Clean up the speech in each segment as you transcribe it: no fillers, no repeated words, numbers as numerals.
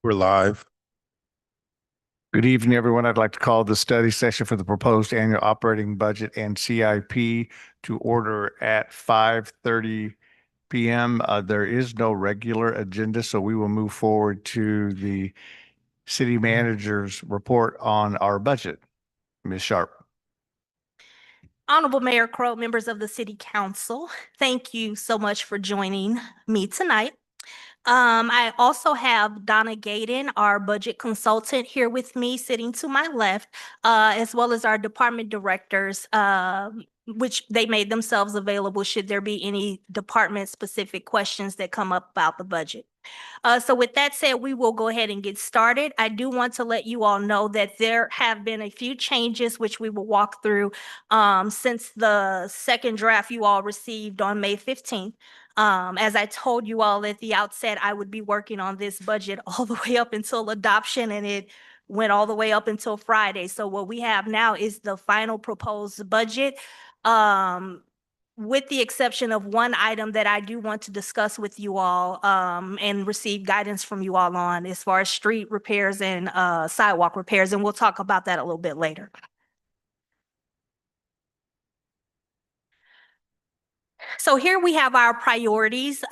We're live. Good evening, everyone. I'd like to call the study session for the proposed annual operating budget and CIP to order at 5:30 p.m. There is no regular agenda, so we will move forward to the city manager's report on our budget. Ms. Sharp. Honorable Mayor Crow, members of the City Council, thank you so much for joining me tonight. I also have Donna Gaden, our budget consultant, here with me, sitting to my left, as well as our department directors, which they made themselves available should there be any department-specific questions that come up about the budget. So with that said, we will go ahead and get started. I do want to let you all know that there have been a few changes which we will walk through since the second draft you all received on May 15th. As I told you all at the outset, I would be working on this budget all the way up until adoption, and it went all the way up until Friday. So what we have now is the final proposed budget. With the exception of one item that I do want to discuss with you all and receive guidance from you all on as far as street repairs and sidewalk repairs, and we'll talk about that a little bit later. So here we have our priorities.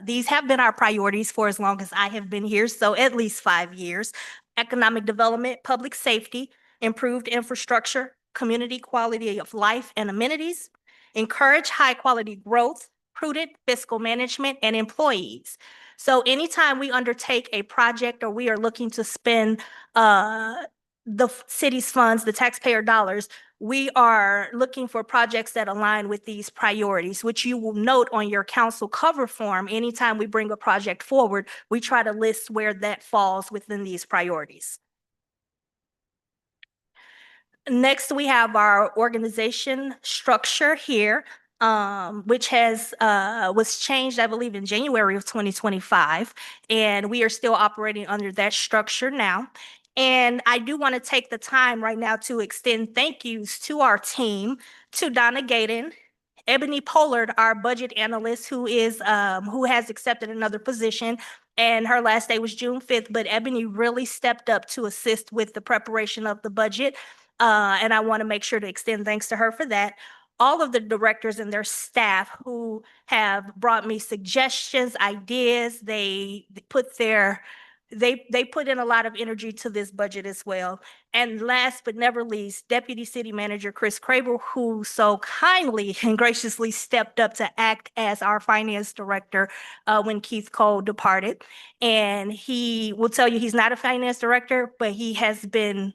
These have been our priorities for as long as I have been here, so at least 5 years. Economic development, public safety, improved infrastructure, community quality of life and amenities, encourage high quality growth, prudent fiscal management, and employees. So anytime we undertake a project or we are looking to spend the city's funds, the taxpayer dollars, we are looking for projects that align with these priorities, which you will note on your council cover form. Anytime we bring a project forward, we try to list where that falls within these priorities. Next, we have our organization structure here, which was changed, I believe, in January of 2025, and we are still operating under that structure now. And I do want to take the time right now to extend thank yous to our team, to Donna Gaden, Ebony Pollard, our budget analyst, who has accepted another position, and her last day was June 5th, but Ebony really stepped up to assist with the preparation of the budget. And I want to make sure to extend thanks to her for that. All of the directors and their staff who have brought me suggestions, ideas, they put in a lot of energy to this budget as well. And last but never least, Deputy City Manager Chris Craver, who so kindly and graciously stepped up to act as our finance director when Keith Cole departed. And he will tell you he's not a finance director, but he has been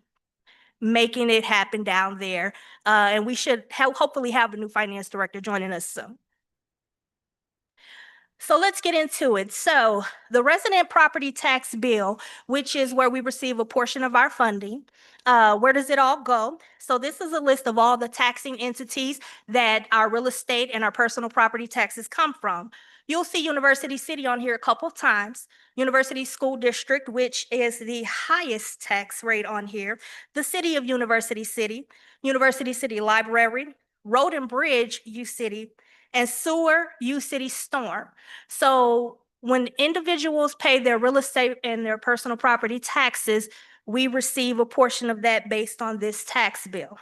making it happen down there. And we should hopefully have a new finance director joining us soon. So let's get into it. So the resident property tax bill, which is where we receive a portion of our funding, where does it all go? So this is a list of all the taxing entities that our real estate and our personal property taxes come from. You'll see University City on here a couple of times. University School District, which is the highest tax rate on here. The City of University City, University City Library, Road and Bridge, U City, and sewer, U City Storm. So when individuals pay their real estate and their personal property taxes, we receive a portion of that based on this tax bill.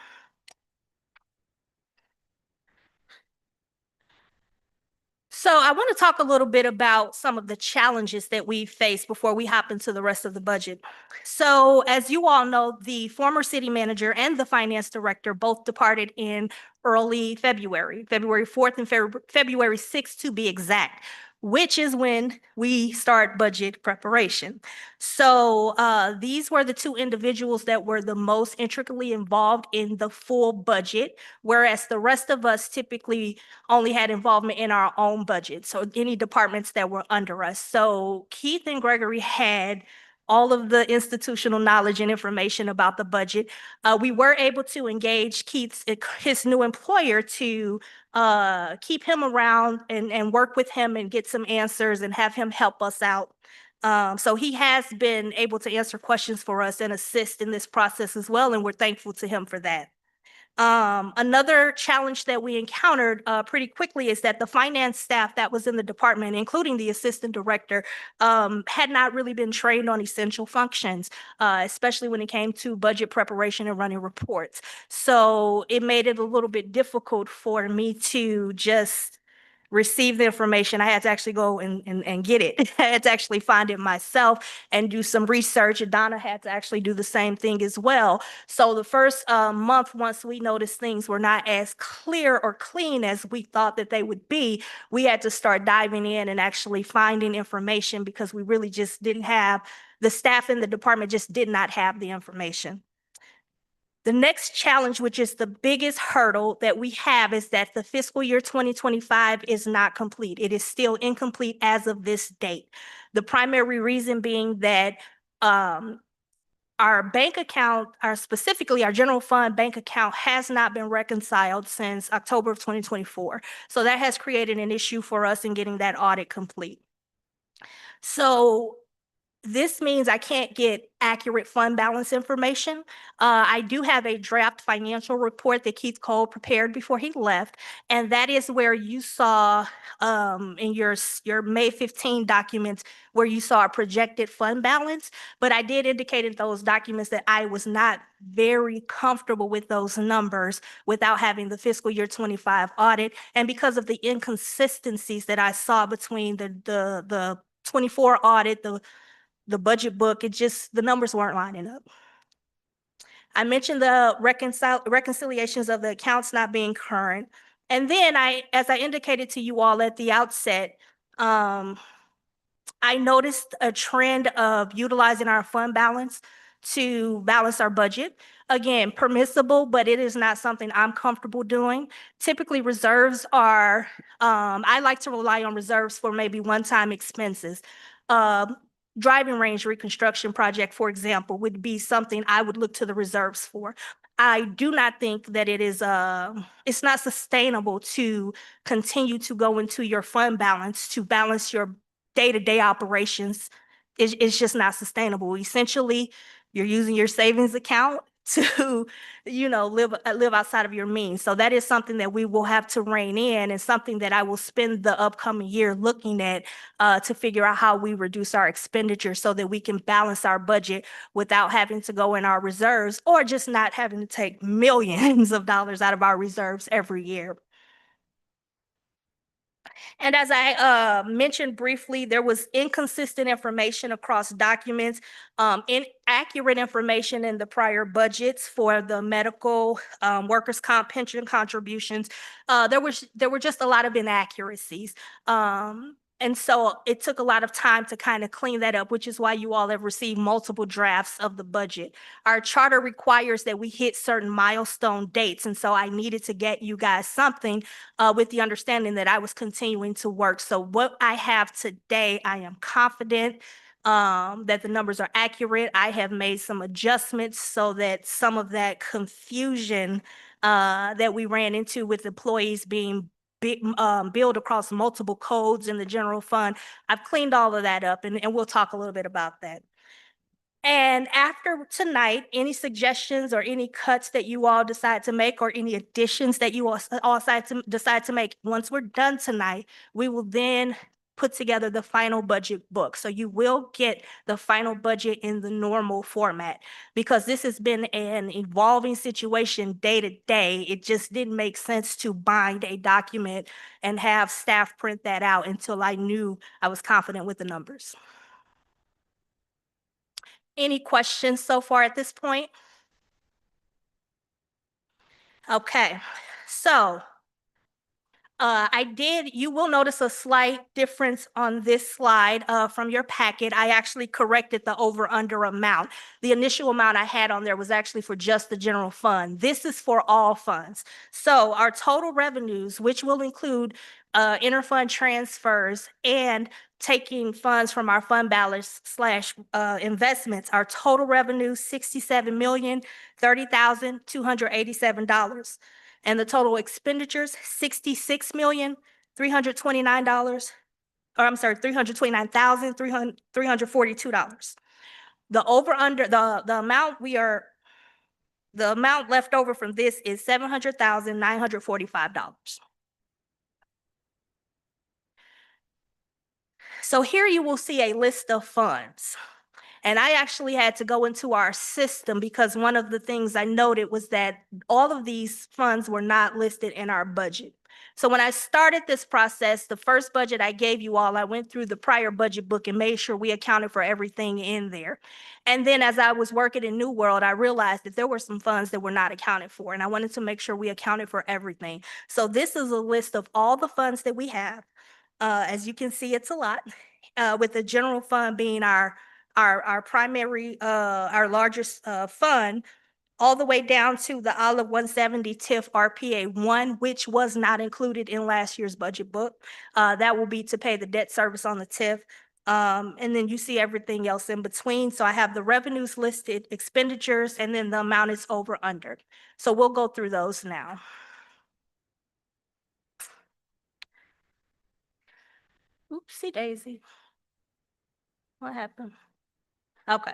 So I want to talk a little bit about some of the challenges that we face before we hop into the rest of the budget. So as you all know, the former city manager and the finance director both departed in early February, February 4th and February 6th to be exact, which is when we start budget preparation. So these were the two individuals that were the most intricately involved in the full budget, whereas the rest of us typically only had involvement in our own budget, so any departments that were under us. So Keith and Gregory had all of the institutional knowledge and information about the budget. We were able to engage his new employer to keep him around and work with him and get some answers and have him help us out. So he has been able to answer questions for us and assist in this process as well, and we're thankful to him for that. Another challenge that we encountered pretty quickly is that the finance staff that was in the department, including the assistant director, had not really been trained on essential functions, especially when it came to budget preparation and running reports. So it made it a little bit difficult for me to just receive the information. I had to actually go and get it. I had to actually find it myself and do some research. And Donna had to actually do the same thing as well. So the first month, once we noticed things were not as clear or clean as we thought that they would be, we had to start diving in and actually finding information because we really just didn't have, the staff in the department just did not have the information. The next challenge, which is the biggest hurdle that we have, is that the fiscal year 2025 is not complete. It is still incomplete as of this date. The primary reason being that our bank account, specifically our general fund bank account, has not been reconciled since October of 2024. So that has created an issue for us in getting that audit complete. So this means I can't get accurate fund balance information. I do have a draft financial report that Keith Cole prepared before he left, and that is where you saw in your May 15 documents where you saw a projected fund balance. But I did indicate in those documents that I was not very comfortable with those numbers without having the fiscal year 25 audit, and because of the inconsistencies that I saw between the 24 audit, the budget book, the numbers weren't lining up. I mentioned the reconciliations of the accounts not being current. And then as I indicated to you all at the outset, I noticed a trend of utilizing our fund balance to balance our budget. Again, permissible, but it is not something I'm comfortable doing. Typically, reserves are, I like to rely on reserves for maybe one-time expenses. Driving range reconstruction project, for example, would be something I would look to the reserves for. I do not think that it's not sustainable to continue to go into your fund balance to balance your day-to-day operations. It's just not sustainable. Essentially, you're using your savings account to, live outside of your means. So that is something that we will have to rein in, and something that I will spend the upcoming year looking at to figure out how we reduce our expenditure so that we can balance our budget without having to go in our reserves or just not having to take millions of dollars out of our reserves every year. And as I mentioned briefly, there was inconsistent information across documents, inaccurate information in the prior budgets for the medical, workers' comp pension contributions. There were just a lot of inaccuracies. And so it took a lot of time to kind of clean that up, which is why you all have received multiple drafts of the budget. Our charter requires that we hit certain milestone dates. And so I needed to get you guys something with the understanding that I was continuing to work. So what I have today, I am confident that the numbers are accurate. I have made some adjustments so that some of that confusion that we ran into with employees being billed across multiple codes in the general fund, I've cleaned all of that up, and we'll talk a little bit about that. And after tonight, any suggestions or any cuts that you all decide to make, or any additions that you all decide to make, once we're done tonight, we will then put together the final budget book. So you will get the final budget in the normal format, because this has been an evolving situation day to day. It just didn't make sense to bind a document and have staff print that out until I knew I was confident with the numbers. Any questions so far at this point? Okay, so you will notice a slight difference on this slide from your packet. I actually corrected the over-under amount. The initial amount I had on there was actually for just the general fund. This is for all funds. So our total revenues, which will include interfund transfers and taking funds from our fund balance / investments, our total revenue, $67,030,287. And the total expenditures, $66,329,342. The over under, the amount we are The amount left over from this is $700,945. So here you will see a list of funds. And I actually had to go into our system because one of the things I noted was that all of these funds were not listed in our budget. So when I started this process, the first budget I gave you all, I went through the prior budget book and made sure we accounted for everything in there. And then as I was working in New World, I realized that there were some funds that were not accounted for, and I wanted to make sure we accounted for everything. So this is a list of all the funds that we have. As you can see, it's a lot, with the general fund being our primary, our largest fund, all the way down to the Olive 170 TIF RPA 1, which was not included in last year's budget book. That will be to pay the debt service on the TIF. And then you see everything else in between. So I have the revenues listed, expenditures, and then the amount is over under. So we'll go through those now. Oopsie daisy. What happened? Okay.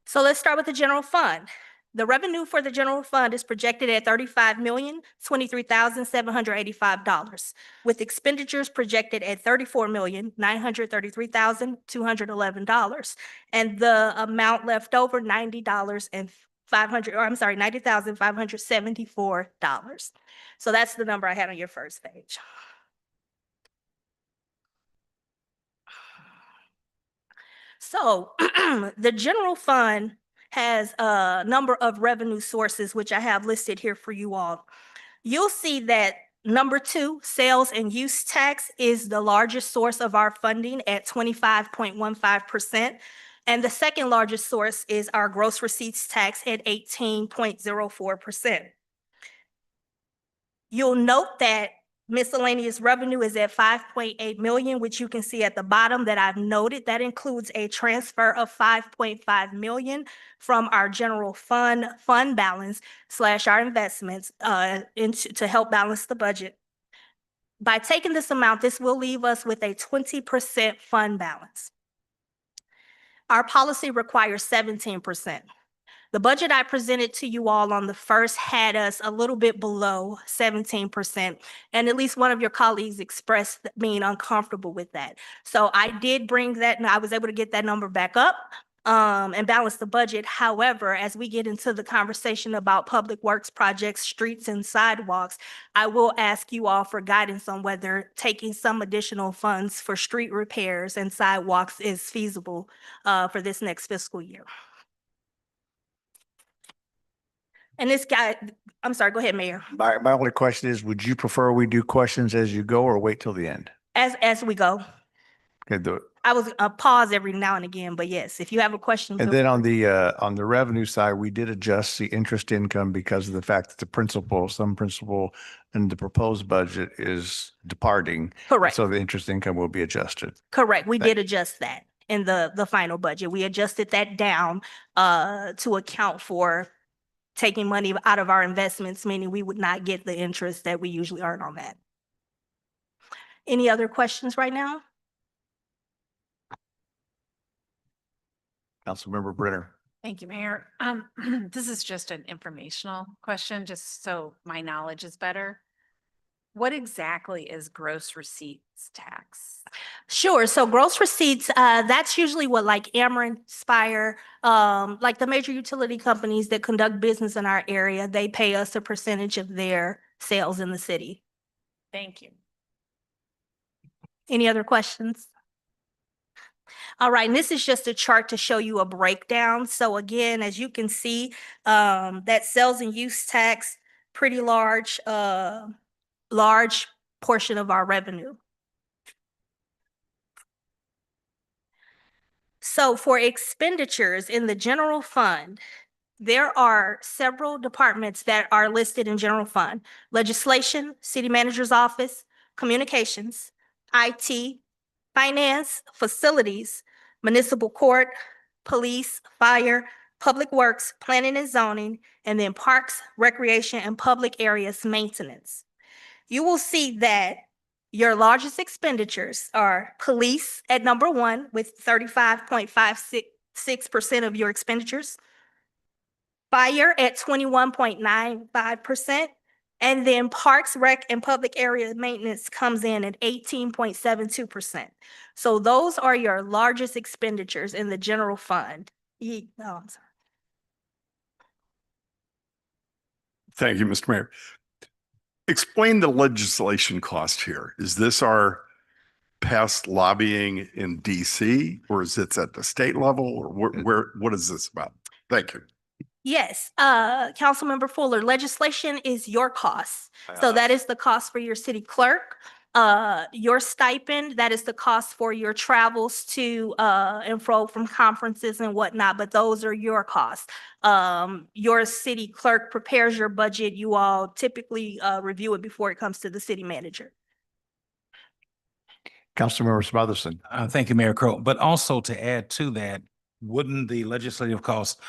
So let's start with the general fund. The revenue for the general fund is projected at $35,023,785, with expenditures projected at $34,933,211, and the amount left over $90,574. So that's the number I had on your first page. So the general fund has a number of revenue sources, which I have listed here for you all. You'll see that number 2, sales and use tax, is the largest source of our funding at 25.15%. And the second largest source is our gross receipts tax at 18.04%. You'll note that miscellaneous revenue is at 5.8 million, which you can see at the bottom that I've noted. That includes a transfer of 5.5 million from our general fund balance / our investments to help balance the budget. By taking this amount, this will leave us with a 20% fund balance. Our policy requires 17%. The budget I presented to you all on the first had us a little bit below 17%, and at least one of your colleagues expressed being uncomfortable with that. So I did bring that, and I was able to get that number back up and balance the budget. However, as we get into the conversation about public works projects, streets, and sidewalks, I will ask you all for guidance on whether taking some additional funds for street repairs and sidewalks is feasible for this next fiscal year. And this guy, I'm sorry, go ahead, Mayor. My only question is, would you prefer we do questions as you go or wait till the end? As we go. Okay, I was pause every now and again, but yes, if you have a question. and then on the revenue side, we did adjust the interest income because of the fact that some principal in the proposed budget is departing. Correct. So the interest income will be adjusted. Correct. We did adjust that in the final budget. We adjusted that down to account for taking money out of our investments, meaning we would not get the interest that we usually earn on that. Any other questions right now? Councilmember Brenner. Thank you, Mayor. This is just an informational question, just so my knowledge is better. What exactly is gross receipts tax? Sure. So gross receipts, that's usually what like Ameren, Spire, like the major utility companies that conduct business in our area, they pay us a percentage of their sales in the city. Thank you. Any other questions? All right, and this is just a chart to show you a breakdown. So again, as you can see, that sales and use tax, pretty large portion of our revenue. So for expenditures in the general fund, there are several departments that are listed in general fund: legislation, city manager's office, communications, IT, finance, facilities, municipal court, police, fire, public works, planning and zoning, and then parks, recreation, and public areas maintenance. You will see that your largest expenditures are police at number 1 with 35.56% of your expenditures. Fire at 21.95%. And then Parks, Rec, and Public Area Maintenance comes in at 18.72%. So those are your largest expenditures in the general fund. I'm sorry. Thank you, Mr. Mayor. Explain the legislation cost here. Is this our past lobbying in DC, or is it at the state level, or what is this about? Thank you. Yes, Councilmember Fuller, legislation is your cost. So that is the cost for your city clerk. Your stipend, that is the cost for your travels to and fro from conferences and whatnot, but those are your costs. Your city clerk prepares your budget. You all typically review it before it comes to the city manager. Councilmember Smotherson. Thank you, Mayor Crowe. But also to add to that, wouldn't the legislative cost,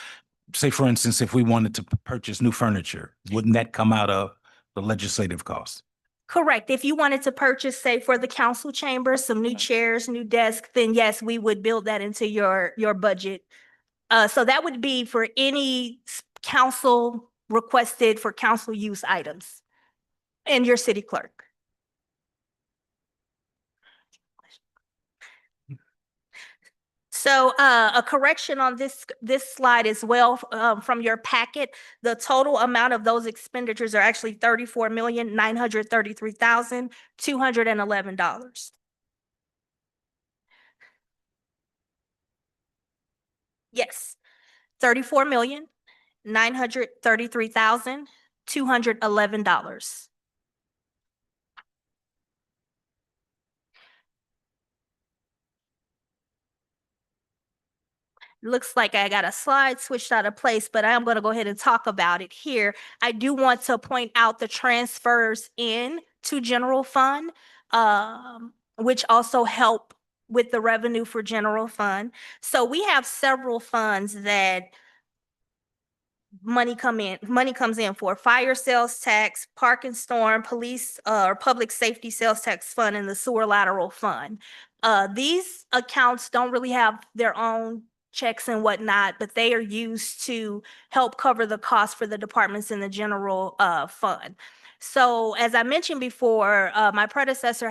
say for instance, if we wanted to purchase new furniture, wouldn't that come out of the legislative cost? Correct. If you wanted to purchase, say, for the council chamber, some new chairs, new desks, then yes, we would build that into your budget. So that would be for any council requested for council use items and your city clerk. So a correction on this slide as well from your packet, the total amount of those expenditures are actually $34,933,211. Yes, $34,933,211. Looks like I got a slide switched out of place, but I'm going to go ahead and talk about it here. I do want to point out the transfers in to general fund, which also help with the revenue for general fund. So we have several funds that money comes in for: fire sales tax, park and storm, police or public safety sales tax fund, and the sewer lateral fund. These accounts don't really have their own checks and whatnot, but they are used to help cover the cost for the departments in the general fund. So as I mentioned before, my predecessor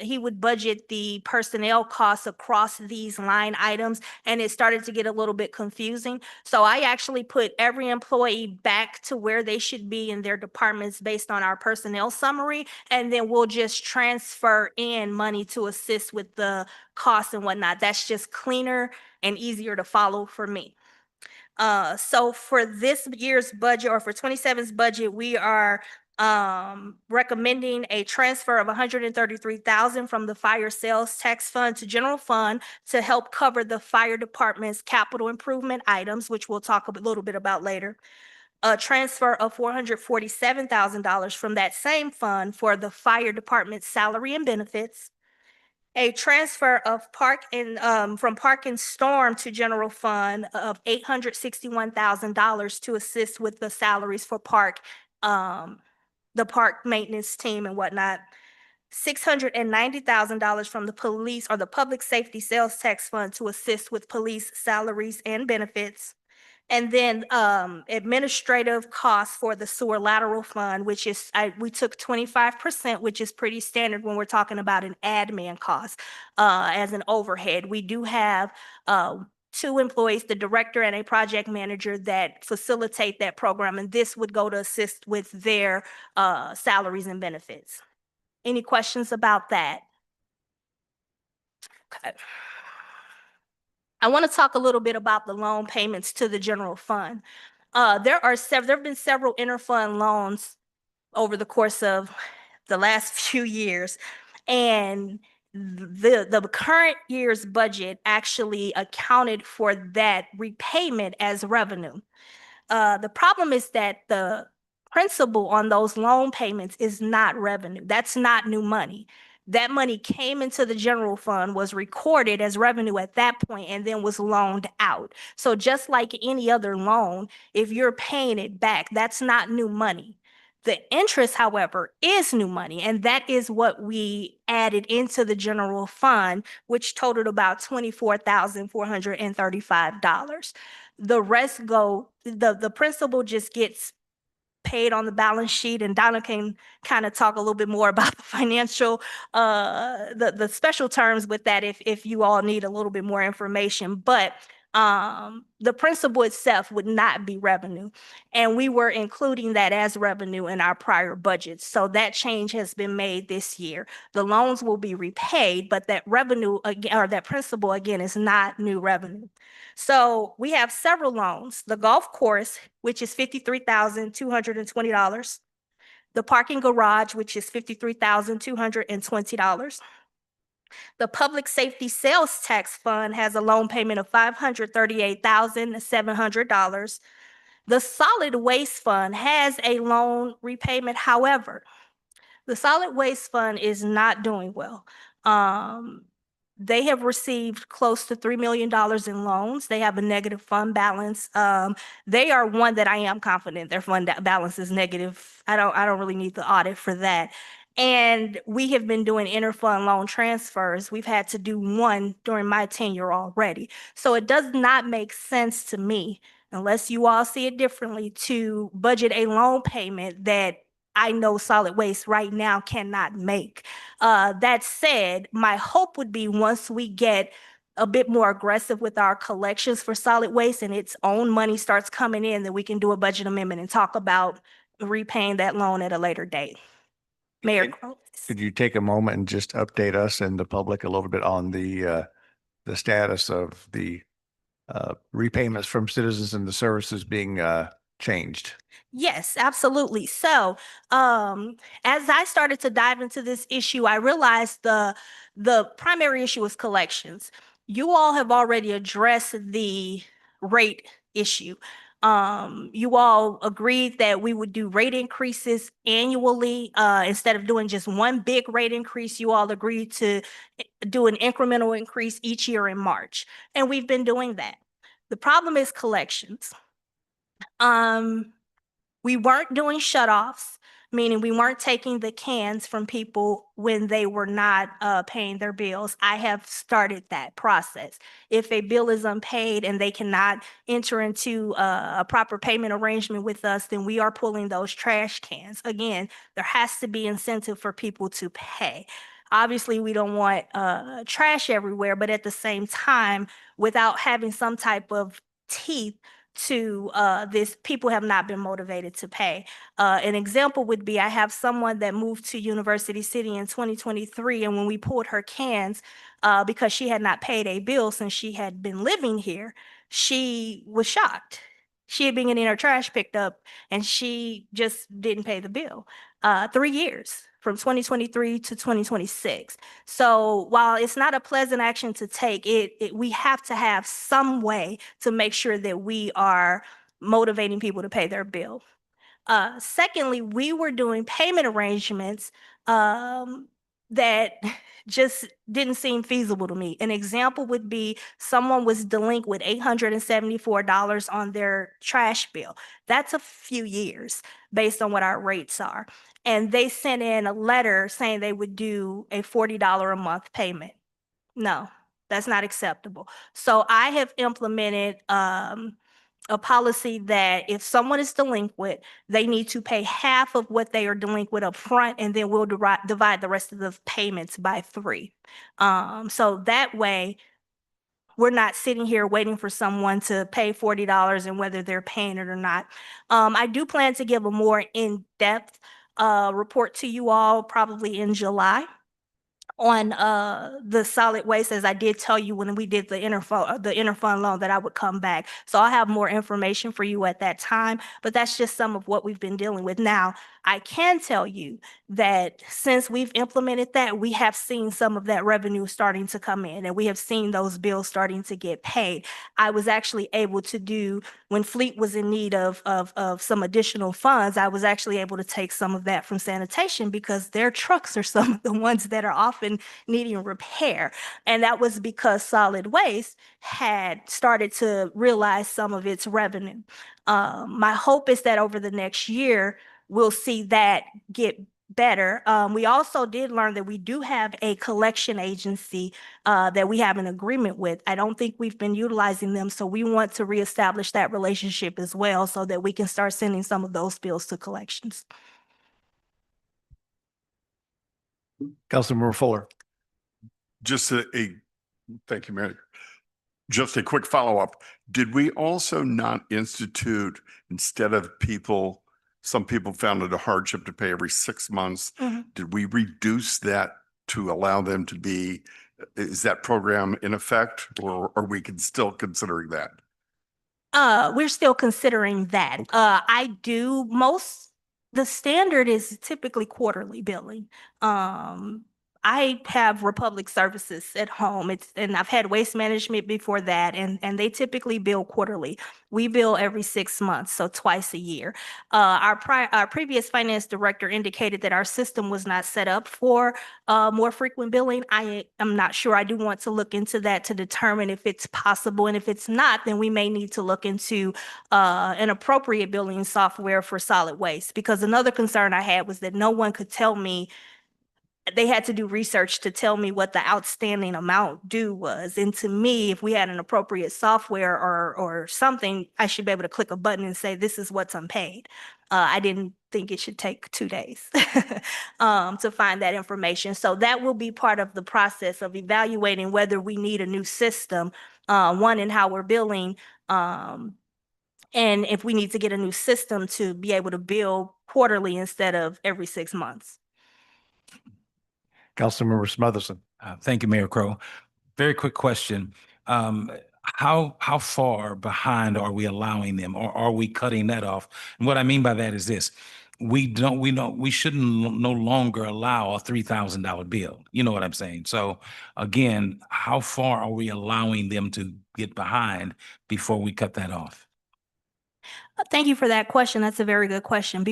he would budget the personnel costs across these line items, and it started to get a little bit confusing. So I actually put every employee back to where they should be in their departments based on our personnel summary, and then we'll just transfer in money to assist with the costs and whatnot. That's just cleaner and easier to follow for me. So for this year's budget, or for 27's budget, we are recommending a transfer of $133,000 from the fire sales tax fund to general fund to help cover the fire department's capital improvement items, which we'll talk a little bit about later. A transfer of $447,000 from that same fund for the fire department's salary and benefits. A transfer of from park and storm to general fund of $861,000 to assist with the salaries for park, the park maintenance team and whatnot. $690,000 from the police or the public safety sales tax fund to assist with police salaries and benefits. And then administrative costs for the sewer lateral fund, which is, we took 25%, which is pretty standard when we're talking about an admin cost as an overhead. We do have 2 employees, the director and a project manager, that facilitate that program, and this would go to assist with their salaries and benefits. Any questions about that? Okay. I want to talk a little bit about the loan payments to the general fund. There have been several interfund loans over the course of the last few years, and the current year's budget actually accounted for that repayment as revenue. The problem is that the principal on those loan payments is not revenue. That's not new money. That money came into the general fund, was recorded as revenue at that point, and then was loaned out. So just like any other loan, if you're paying it back, that's not new money. The interest, however, is new money, and that is what we added into the general fund, which totaled about $24,435. The rest go, the principal just gets paid on the balance sheet, and Donna can kind of talk a little bit more about the financial, the special terms with that if you all need a little bit more information. But the principal itself would not be revenue. And we were including that as revenue in our prior budgets. So that change has been made this year. The loans will be repaid, but that revenue again, or that principal again, is not new revenue. So we have several loans. The golf course, which is $53,220. The parking garage, which is $53,220. The public safety sales tax fund has a loan payment of $538,700. The solid waste fund has a loan repayment. However, the solid waste fund is not doing well. They have received close to $3 million in loans. They have a negative fund balance. They are one that I am confident their fund balance is negative. I don't really need the audit for that. And we have been doing interfund loan transfers. We've had to do one during my tenure already. So it does not make sense to me, unless you all see it differently, to budget a loan payment that I know solid waste right now cannot make. That said, my hope would be once we get a bit more aggressive with our collections for solid waste and its own money starts coming in, that we can do a budget amendment and talk about repaying that loan at a later date. Mayor Crowe. Could you take a moment and just update us and the public a little bit on the status of the repayments from citizens and the services being changed? Yes, absolutely. So, as I started to dive into this issue, I realized the primary issue is collections. You all have already addressed the rate issue. You all agreed that we would do rate increases annually, instead of doing just one big rate increase. You all agreed to do an incremental increase each year in March, and we've been doing that. The problem is collections. We weren't doing shutoffs, meaning we weren't taking the cans from people when they were not paying their bills. I have started that process. If a bill is unpaid and they cannot enter into a proper payment arrangement with us, then we are pulling those trash cans. Again, there has to be incentive for people to pay. Obviously, we don't want trash everywhere, but at the same time, without having some type of teeth to this, people have not been motivated to pay. An example would be, I have someone that moved to University City in 2023, and when we pulled her cans, because she had not paid a bill since she had been living here, she was shocked. She had been getting her trash picked up, and she just didn't pay the bill. 3 years, from 2023 to 2026. So while it's not a pleasant action to take, we have to have some way to make sure that we are motivating people to pay their bill. Secondly, we were doing payment arrangements that just didn't seem feasible to me. An example would be, someone was delinquent with $874 on their trash bill. That's a few years based on what our rates are. And they sent in a letter saying they would do a $40 a month payment. No, that's not acceptable. So I have implemented a policy that if someone is delinquent, they need to pay half of what they are delinquent up front, and then we'll divide the rest of the payments by 3. So that way, we're not sitting here waiting for someone to pay $40 and whether they're paying it or not. I do plan to give a more in-depth report to you all probably in July on the solid waste, as I did tell you when we did the interfund loan that I would come back. So I'll have more information for you at that time, but that's just some of what we've been dealing with. Now, I can tell you that since we've implemented that, we have seen some of that revenue starting to come in, and we have seen those bills starting to get paid. I was actually able to do, when Fleet was in need of some additional funds, I was actually able to take some of that from sanitation, because their trucks are some of the ones that are often needing repair. And that was because solid waste had started to realize some of its revenue. My hope is that over the next year, we'll see that get better. We also did learn that we do have a collection agency that we have an agreement with. I don't think we've been utilizing them, so we want to reestablish that relationship as well so that we can start sending some of those bills to collections. Councilmember Fuller. Just thank you, Mayor. Just a quick follow-up. Did we also not institute, instead of some people found it a hardship to pay every 6 months, Mhm. did we reduce that to allow them to is that program in effect, or are we still considering that? We're still considering that. The standard is typically quarterly billing. I have Republic Services at home. And I've had Waste Management before that, and they typically bill quarterly. We bill every 6 months, so twice a year. Our previous finance director indicated that our system was not set up for more frequent billing. I am not sure. I do want to look into that to determine if it's possible. And if it's not, then we may need to look into an appropriate billing software for solid waste. Because another concern I had was that no one could tell me. They had to do research to tell me what the outstanding amount due was. And to me, if we had an appropriate software or something, I should be able to click a button and say, this is what's unpaid. I didn't think it should take 2 days to find that information. So that will be part of the process of evaluating whether we need a new system, one, in how we're billing, and if we need to get a new system to be able to bill quarterly instead of every 6 months. Councilmember Smotherson. Thank you, Mayor Crowe. Very quick question. How far behind are we allowing them, or are we cutting that off? And what I mean by that is this: we shouldn't no longer allow a $3,000 bill. You know what I'm saying? So again, how far are we allowing them to get behind before we cut that off? Thank you for that question. That's a very good question.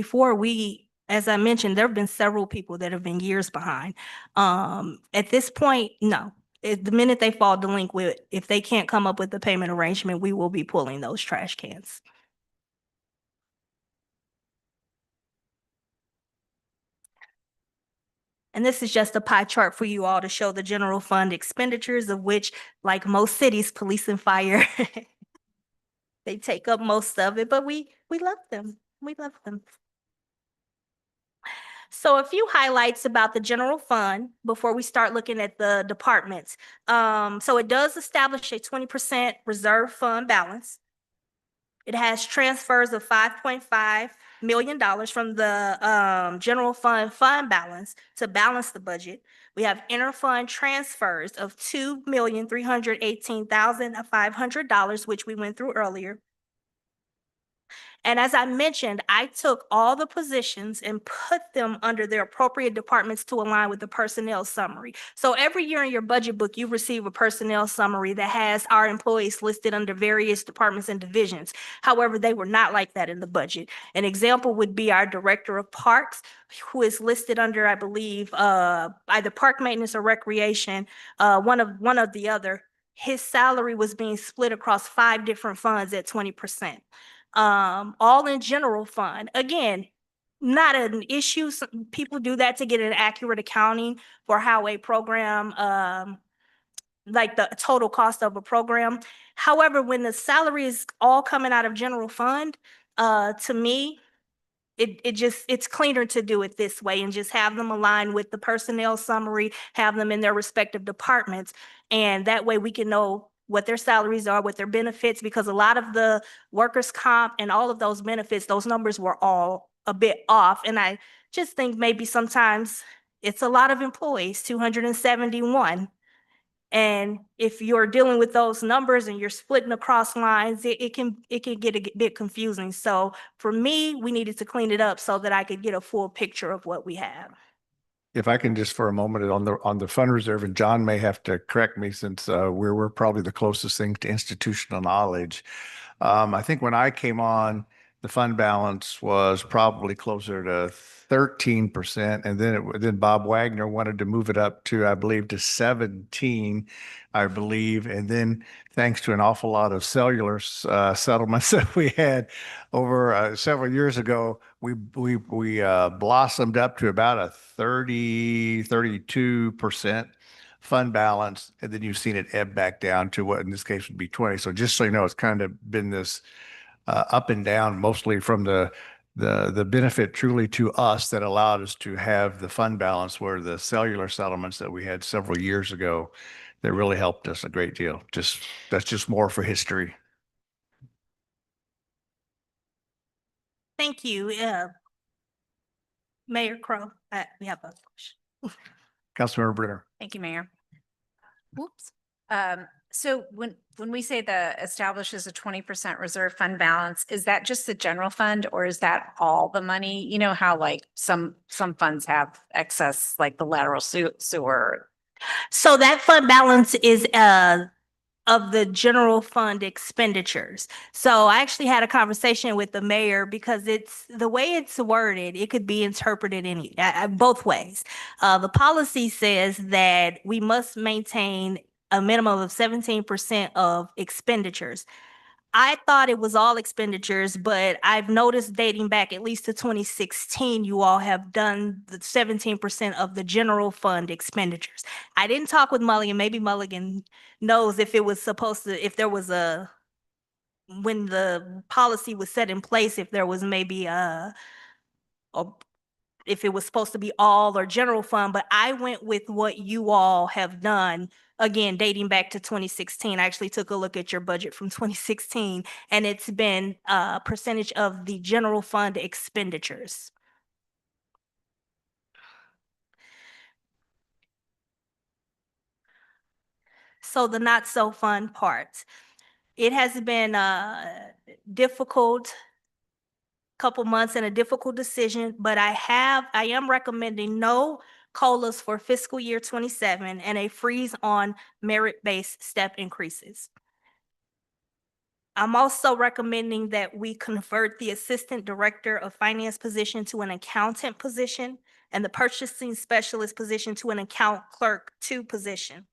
As I mentioned, there have been several people that have been years behind. At this point, no. The minute they fall delinquent, if they can't come up with the payment arrangement, we will be pulling those trash cans. And this is just a pie chart for you all to show the general fund expenditures, of which, like most cities, police and fire, they take up most of it, but we love them. We love them. So a few highlights about the general fund before we start looking at the departments. So it does establish a 20% reserve fund balance. It has transfers of $5.5 million from the general fund balance to balance the budget. We have interfund transfers of $2,318,500, which we went through earlier. And as I mentioned, I took all the positions and put them under their appropriate departments to align with the personnel summary. So every year in your budget book, you receive a personnel summary that has our employees listed under various departments and divisions. However, they were not like that in the budget. An example would be our director of parks, who is listed under, I believe, either park maintenance or recreation, one of the other. His salary was being split across 5 different funds at 20%. All in general fund. Again, not an issue. People do that to get an accurate accounting for how a program, like the total cost of a program. However, when the salary is all coming out of general fund, to me, it's cleaner to do it this way and just have them align with the personnel summary, have them in their respective departments. And that way we can know what their salaries are, what their benefits, because a lot of the workers' comp and all of those benefits, those numbers were all a bit off. And I just think maybe sometimes it's a lot of employees, 271. And if you're dealing with those numbers and you're splitting across lines, it can get a bit confusing. So for me, we needed to clean it up so that I could get a full picture of what we have. If I can just for a moment on the fund reserve, and John may have to correct me since we're probably the closest thing to institutional knowledge. I think when I came on, the fund balance was probably closer to 13%. And then Bob Wagner wanted to move it up to, I believe, to 17, I believe. And then thanks to an awful lot of cellular settlements that we had over several years ago, we blossomed up to about a 32% fund balance. And then you've seen it ebb back down to what in this case would be 20. So just so you know, it's kind of been this up and down, mostly from the benefit truly to us that allowed us to have the fund balance, where the cellular settlements that we had several years ago that really helped us a great deal. That's just more for history. Thank you. Mayor Crowe, we have a question. Councilmember Brenner. Thank you, Mayor. Whoops. So when we say the establishes a 20% reserve fund balance, is that just the general fund, or is that all the money? You know how like some funds have excess, like the lateral sewer. So that fund balance is of the general fund expenditures. So I actually had a conversation with the mayor because it's the way it's worded, it could be interpreted in both ways. The policy says that we must maintain a minimum of 17% of expenditures. I thought it was all expenditures, but I've noticed dating back at least to 2016, you all have done the 17% of the general fund expenditures. I didn't talk with Mulligan. Maybe Mulligan knows if it was supposed to, if there was when the policy was set in place, if there was maybe if it was supposed to be all or general fund, but I went with what you all have done. Again, dating back to 2016, I actually took a look at your budget from 2016, and it's been a percentage of the general fund expenditures. So the not so fun part. It has been a difficult couple months and a difficult decision, but I am recommending no COLAs for fiscal year 27 and a freeze on merit-based step increases. I'm also recommending that we convert the Assistant Director of Finance position to an accountant position and the Purchasing Specialist position to an Account Clerk 2 position.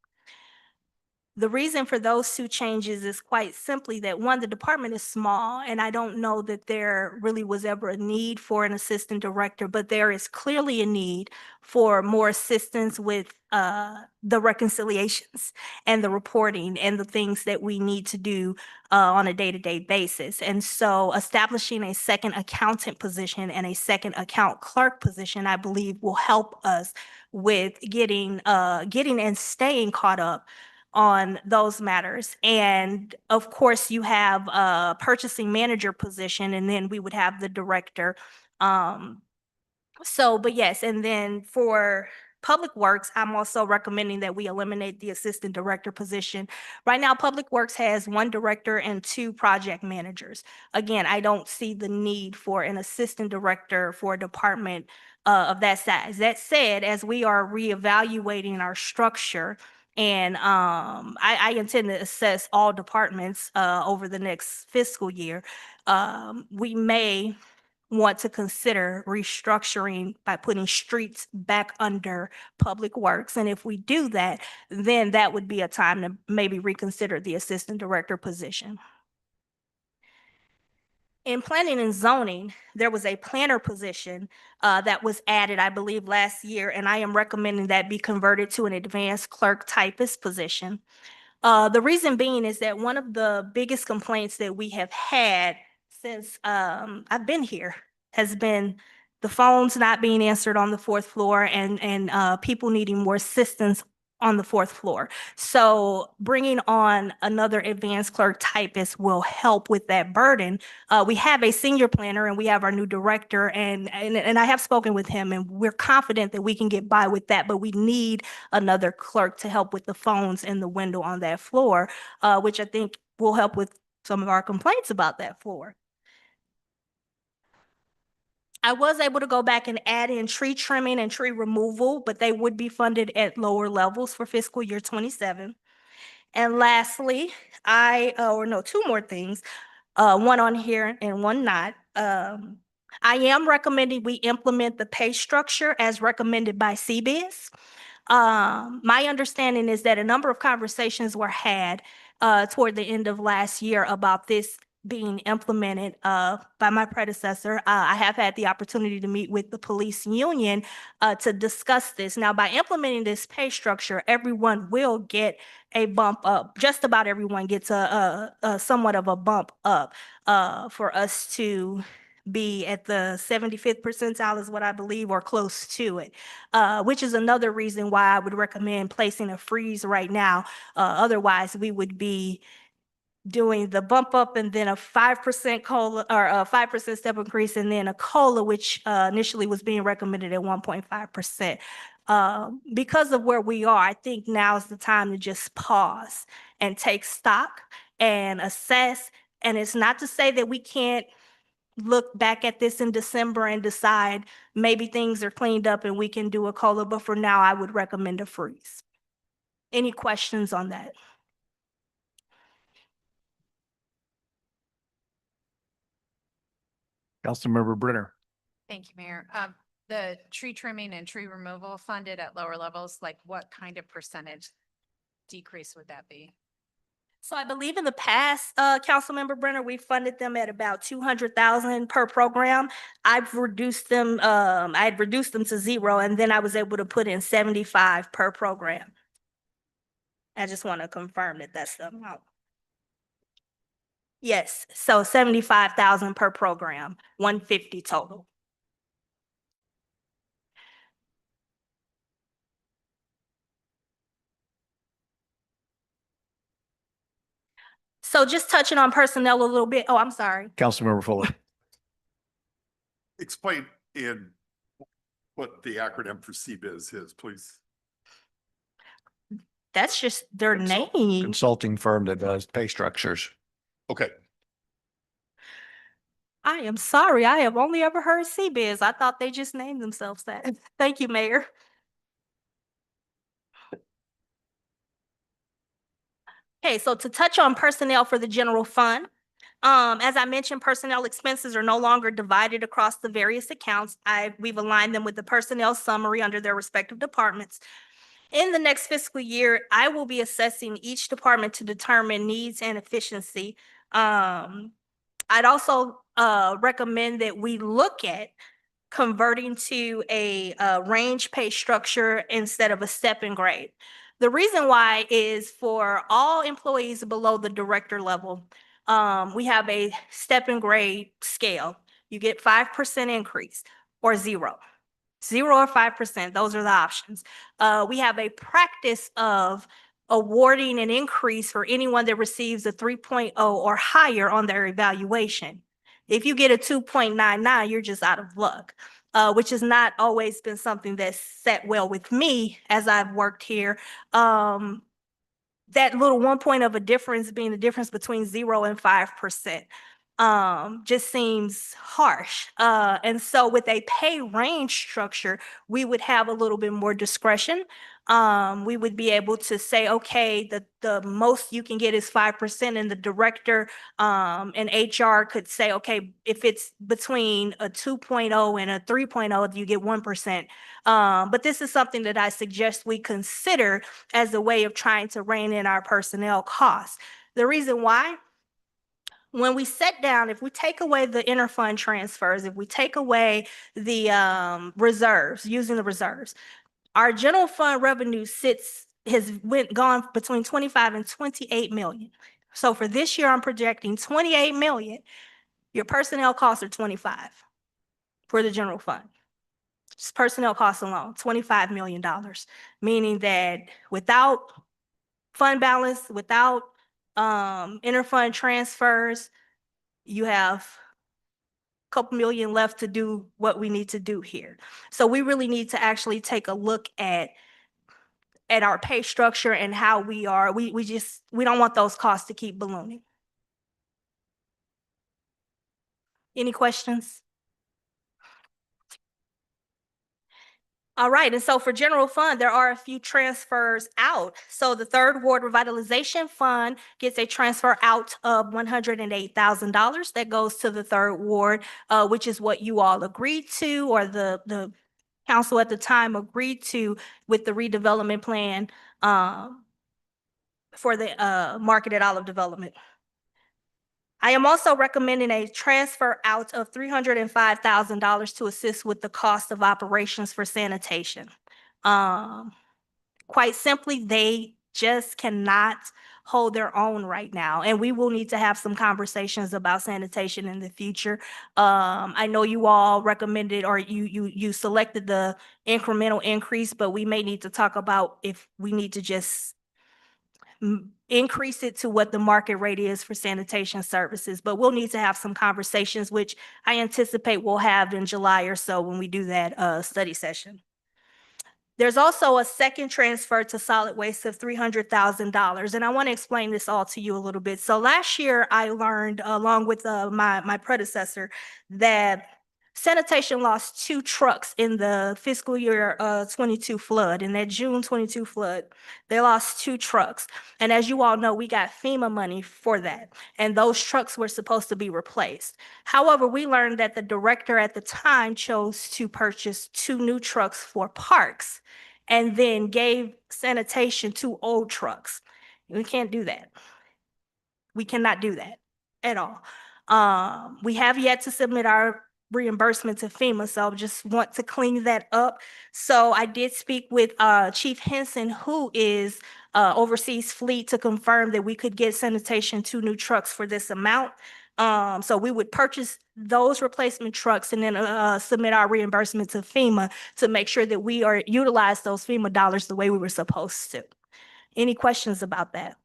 The reason for those two changes is quite simply that, one, the department is small, and I don't know that there really was ever a need for an assistant director, but there is clearly a need for more assistance with the reconciliations and the reporting and the things that we need to do on a day-to-day basis. And so establishing a second accountant position and a second account clerk position, I believe, will help us with getting and staying caught up on those matters. And of course, you have a purchasing manager position, and then we would have the director. But yes, and then for Public Works, I'm also recommending that we eliminate the assistant director position. Right now, Public Works has one director and two project managers. Again, I don't see the need for an assistant director for a department of that size. That said, as we are reevaluating our structure, and I intend to assess all departments over the next fiscal year, we may want to consider restructuring by putting streets back under Public Works. And if we do that, then that would be a time to maybe reconsider the assistant director position. In planning and zoning, there was a planner position that was added, I believe, last year, and I am recommending that be converted to an advanced clerk typist position. The reason being is that one of the biggest complaints that we have had since I've been here has been the phones not being answered on the fourth floor and people needing more assistance on the fourth floor. So bringing on another advanced clerk typist will help with that burden. We have a senior planner and we have our new director, and I have spoken with him, and we're confident that we can get by with that, but we need another clerk to help with the phones and the window on that floor, which I think will help with some of our complaints about that floor. I was able to go back and add in tree trimming and tree removal, but they would be funded at lower levels for fiscal year 27. And lastly, two more things, one on here and one not. I am recommending we implement the pay structure as recommended by CBIZ. My understanding is that a number of conversations were had toward the end of last year about this being implemented by my predecessor. I have had the opportunity to meet with the police union to discuss this. Now, by implementing this pay structure, everyone will get a bump up. Just about everyone gets a somewhat of a bump up for us to be at the 75th percentile is what I believe, or close to it, which is another reason why I would recommend placing a freeze right now. Otherwise, we would be doing the bump up and then a 5% COLA, or a 5% step increase, and then a COLA, which initially was being recommended at 1.5%. Because of where we are, I think now is the time to just pause and take stock and assess. And it's not to say that we can't look back at this in December and decide maybe things are cleaned up and we can do a COLA, but for now, I would recommend a freeze. Any questions on that? Councilmember Brenner. Thank you, Mayor. The tree trimming and tree removal funded at lower levels, like what kind of percentage decrease would that be? So I believe in the past, Councilmember Brenner, we funded them at about 200,000 per program. I've reduced them, I had reduced them to 0, and then I was able to put in 75 per program. I just want to confirm that that's the amount. Yes, so 75,000 per program, 150 total. So just touching on personnel a little bit. Oh, I'm sorry. Councilmember Fuller. Explain in what the acronym for CBIZ is, please. That's just their Consult- name. Consulting firm that does pay structures. Okay. I am sorry. I have only ever heard CBIZ. I thought they just named themselves that. Thank you, Mayor. Okay, so to touch on personnel for the general fund, as I mentioned, personnel expenses are no longer divided across the various accounts. We've aligned them with the personnel summary under their respective departments. In the next fiscal year, I will be assessing each department to determine needs and efficiency. I'd also recommend that we look at converting to a range pay structure instead of a step and grade. The reason why is for all employees below the director level, we have a step and grade scale. You get 5% increase or 0. 0 or 5%, those are the options. We have a practice of awarding an increase for anyone that receives a 3.0 or higher on their evaluation. If you get a 2.99, you're just out of luck, which has not always been something that's sat well with me as I've worked here. That little 1 point of a difference being the difference between 0 and 5%. Just seems harsh. And so with a pay range structure, we would have a little bit more discretion. We would be able to say, okay, the most you can get is 5%, and the director and HR could say, okay, if it's between a 2.0 and a 3.0, you get 1%. But this is something that I suggest we consider as a way of trying to rein in our personnel costs. The reason why? When we sit down, if we take away the interfund transfers, if we take away the reserves, using the reserves, our general fund revenue gone between 25 and 28 million. So for this year, I'm projecting 28 million. Your personnel costs are 25 for the general fund. Just personnel costs alone, $25 million, meaning that without fund balance, without interfund transfers, you have a couple million left to do what we need to do here. So we really need to actually take a look at our pay structure and how we are. We don't want those costs to keep ballooning. Any questions? All right, and so for general fund, there are a few transfers out. So the Third Ward Revitalization Fund gets a transfer out of $108,000 that goes to the Third Ward, which is what you all agreed to, or the council at the time agreed to with the redevelopment plan for the marketed olive development. I am also recommending a transfer out of $305,000 to assist with the cost of operations for sanitation. Quite simply, they just cannot hold their own right now, and we will need to have some conversations about sanitation in the future. I know you all recommended, or you selected the incremental increase, but we may need to talk about if we need to just increase it to what the market rate is for sanitation services. But we'll need to have some conversations, which I anticipate we'll have in July or so when we do that study session. There's also a second transfer to solid waste of $300,000, and I want to explain this all to you a little bit. So last year, I learned, along with my predecessor, that sanitation lost 2 trucks in the fiscal year 22 flood. In that June 22 flood, they lost 2 trucks. And as you all know, we got FEMA money for that, and those trucks were supposed to be replaced. However, we learned that the director at the time chose to purchase 2 new trucks for parks and then gave sanitation 2 old trucks. We can't do that. We cannot do that at all. We have yet to submit our reimbursement to FEMA, so I just want to clean that up. So I did speak with Chief Henson, who is oversees fleet, to confirm that we could get sanitation 2 new trucks for this amount. So we would purchase those replacement trucks and then submit our reimbursement to FEMA to make sure that we utilize those FEMA dollars the way we were supposed to. Any questions about that?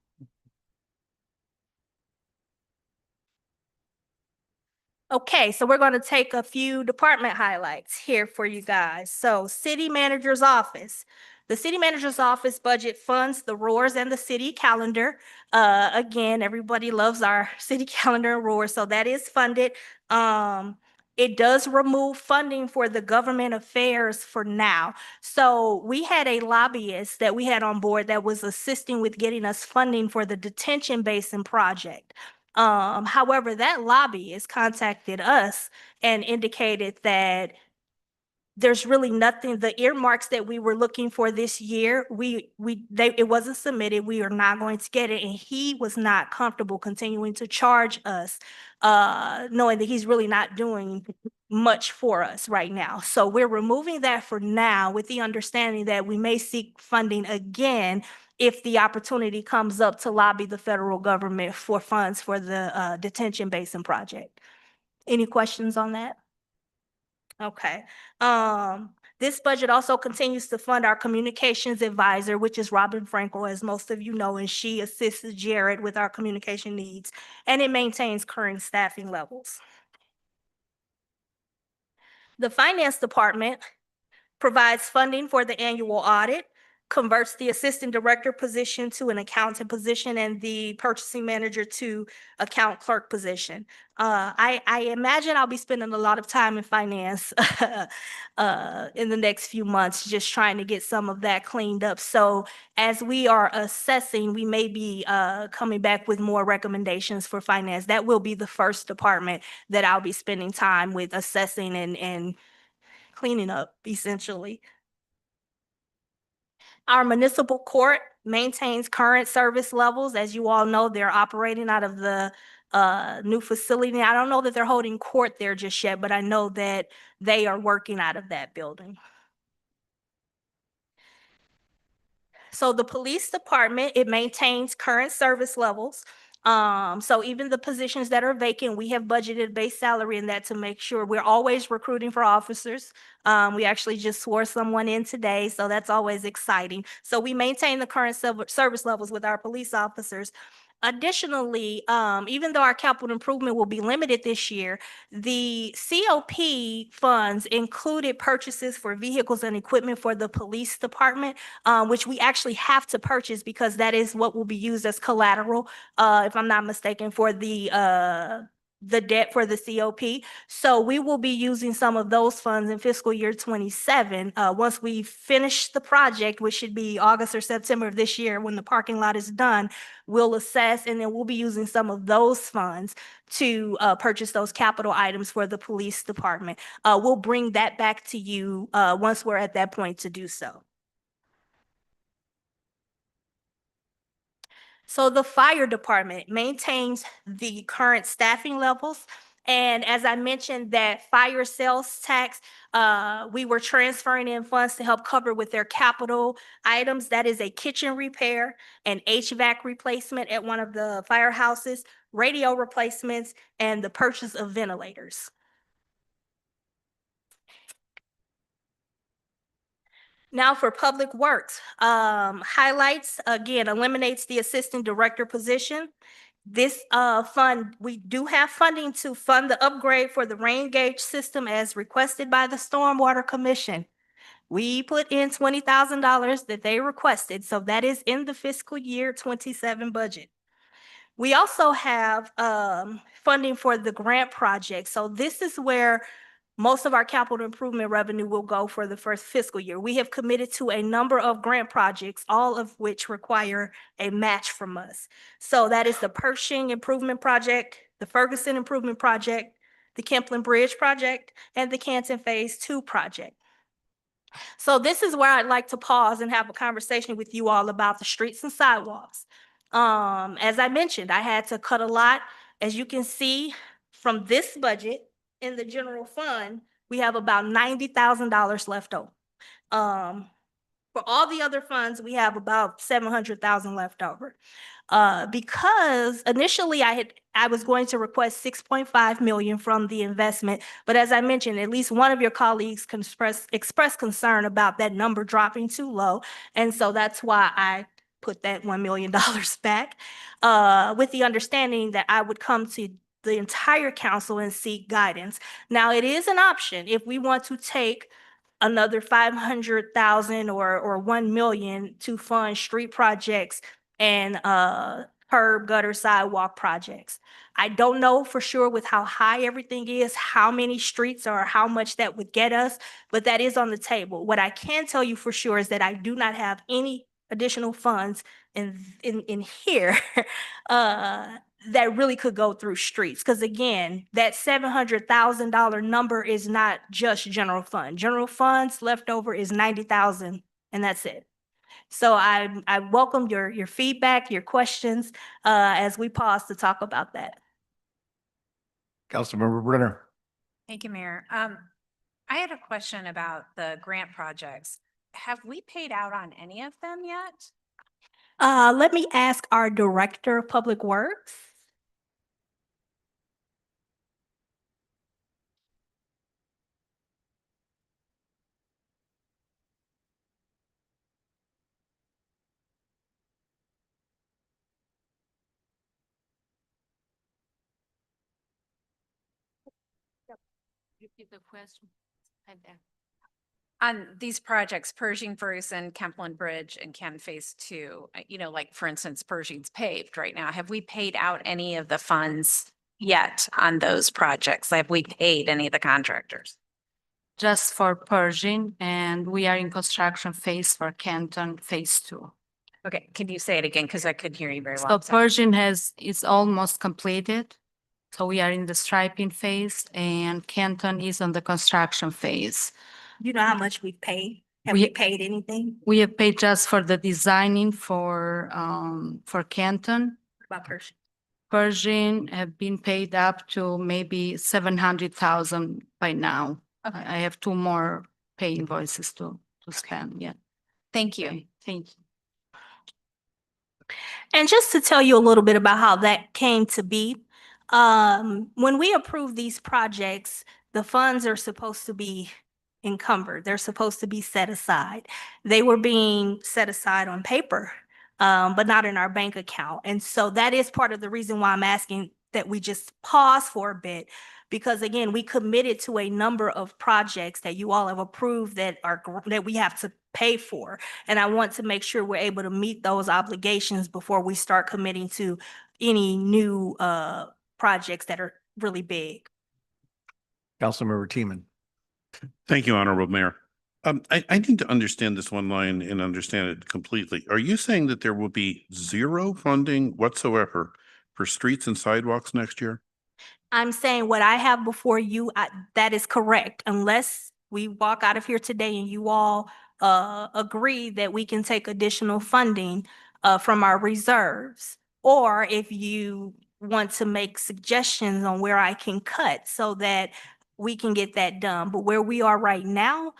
Okay, so we're going to take a few department highlights here for you guys. So city manager's office. The city manager's office budget funds the ROARs and the city calendar. Again, everybody loves our city calendar and ROAR, so that is funded. It does remove funding for the government affairs for now. So we had a lobbyist that we had on board that was assisting with getting us funding for the detention basin project. However, that lobbyist contacted us and indicated that there's really nothing, the earmarks that we were looking for this year, it wasn't submitted. We are not going to get it. And he was not comfortable continuing to charge us, knowing that he's really not doing much for us right now. So we're removing that for now, with the understanding that we may seek funding again if the opportunity comes up to lobby the federal government for funds for the detention basin project. Any questions on that? Okay. This budget also continues to fund our communications advisor, which is Robin Frankel, as most of you know, and she assists Jared with our communication needs, and it maintains current staffing levels. The finance department provides funding for the annual audit, converts the assistant director position to an accountant position, and the purchasing manager to account clerk position. I imagine I'll be spending a lot of time in finance in the next few months, just trying to get some of that cleaned up. So as we are assessing, we may be coming back with more recommendations for finance. That will be the first department that I'll be spending time with, assessing and cleaning up, essentially. Our municipal court maintains current service levels. As you all know, they're operating out of the new facility. I don't know that they're holding court there just yet, but I know that they are working out of that building. So the police department, it maintains current service levels. So even the positions that are vacant, we have budgeted base salary in that to make sure we're always recruiting for officers. We actually just swore someone in today, so that's always exciting. So we maintain the current service levels with our police officers. Additionally, even though our capital improvement will be limited this year, the COP funds included purchases for vehicles and equipment for the police department, which we actually have to purchase because that is what will be used as collateral, if I'm not mistaken, for the the debt for the COP. So we will be using some of those funds in fiscal year 27. Once we finish the project, which should be August or September of this year, when the parking lot is done, we'll assess, and then we'll be using some of those funds to purchase those capital items for the police department. We'll bring that back to you once we're at that point to do so. So the fire department maintains the current staffing levels. And as I mentioned, that fire sales tax, we were transferring in funds to help cover with their capital items. That is a kitchen repair, an HVAC replacement at one of the firehouses, radio replacements, and the purchase of ventilators. Now for Public Works, highlights, again, eliminates the assistant director position. This fund, we do have funding to fund the upgrade for the rain gauge system as requested by the Stormwater Commission. We put in $20,000 that they requested, so that is in the fiscal year 27 budget. We also have funding for the grant project. So this is where most of our capital improvement revenue will go for the first fiscal year. We have committed to a number of grant projects, all of which require a match from us. So that is the Pershing Improvement Project, the Ferguson Improvement Project, the Kemplin Bridge Project, and the Canton Phase 2 project. So this is where I'd like to pause and have a conversation with you all about the streets and sidewalks. As I mentioned, I had to cut a lot. As you can see from this budget, in the general fund, we have about $90,000 left over. For all the other funds, we have about $700,000 left over. Because initially I was going to request 6.5 million from the investment, but as I mentioned, at least one of your colleagues expressed concern about that number dropping too low, and so that's why I put that $1 million back, with the understanding that I would come to the entire council and seek guidance. Now, it is an option if we want to take another 500,000 or 1 million to fund street projects and curb, gutter, sidewalk projects. I don't know for sure with how high everything is, how many streets or how much that would get us, but that is on the table. What I can tell you for sure is that I do not have any additional funds in here that really could go through streets. Because again, that $700,000 number is not just general fund. General funds left over is 90,000, and that's it. So I welcome your feedback, your questions, as we pause to talk about that. Councilmember Brenner. Thank you, Mayor. I had a question about the grant projects. Have we paid out on any of them yet? Let me ask our Director of Public Works. Repeat the question. Right there. On these projects, Pershing, Ferguson, Kemplin Bridge, and Canton Phase 2, like for instance, Pershing's paved right now. Have we paid out any of the funds yet on those projects? Have we paid any of the contractors? Just for Pershing, and we are in construction phase for Canton Phase 2. Okay, can you say it again? Because I couldn't hear you very So well. Pershing is almost completed. So we are in the striping phase and Canton is on the construction phase. You know how much we've paid? Have We- we paid anything We have paid just for the designing for Canton. about Pershing? Pershing have been paid up to maybe 700,000 by now. Okay. I have 2 more pay invoices to scan, yeah. Thank you. Okay, thank you. And just to tell you a little bit about how that came to be, when we approve these projects, the funds are supposed to be encumbered. They're supposed to be set aside. They were being set aside on paper, but not in our bank account. And so that is part of the reason why I'm asking that we just pause for a bit. Because again, we committed to a number of projects that you all have approved that we have to pay for. And I want to make sure we're able to meet those obligations before we start committing to any new projects that are really big. Councilmember Teeman. Thank you, Honorable Mayor. I need to understand this one line and understand it completely. Are you saying that there will be zero funding whatsoever for streets and sidewalks next year? I'm saying what I have before you, that is correct, unless we walk out of here today and you all agree that we can take additional funding from our reserves. Or if you want to make suggestions on where I can cut so that we can get that done. But where we are right now,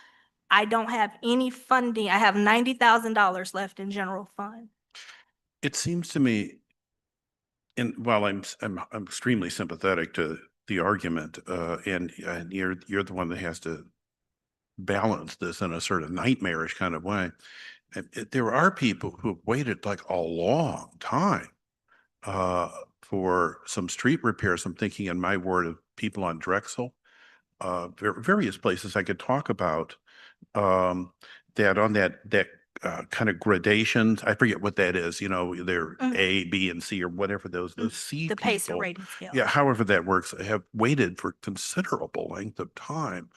I don't have any funding. I have $90,000 left in general fund. It seems to me, and while I'm extremely sympathetic to the argument, and you're the one that has to balance this in a sort of nightmarish kind of way. There are people who have waited like a long time for some street repairs. I'm thinking in my ward of people on Drexel, various places I could talk about that on that kind of gradations. I forget what that is. You know, they're A, B, and C, or whatever those C The pace people. rating scale. Yeah, however that works, have waited for considerable length of time.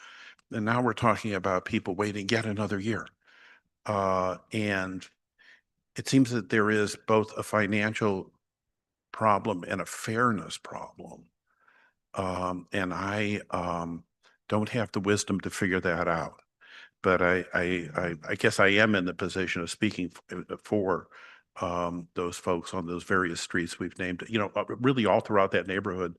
And now we're talking about people waiting yet another year. And it seems that there is both a financial problem and a fairness problem. And I don't have the wisdom to figure that out. But I guess I am in the position of speaking for those folks on those various streets we've named, you know, really all throughout that neighborhood.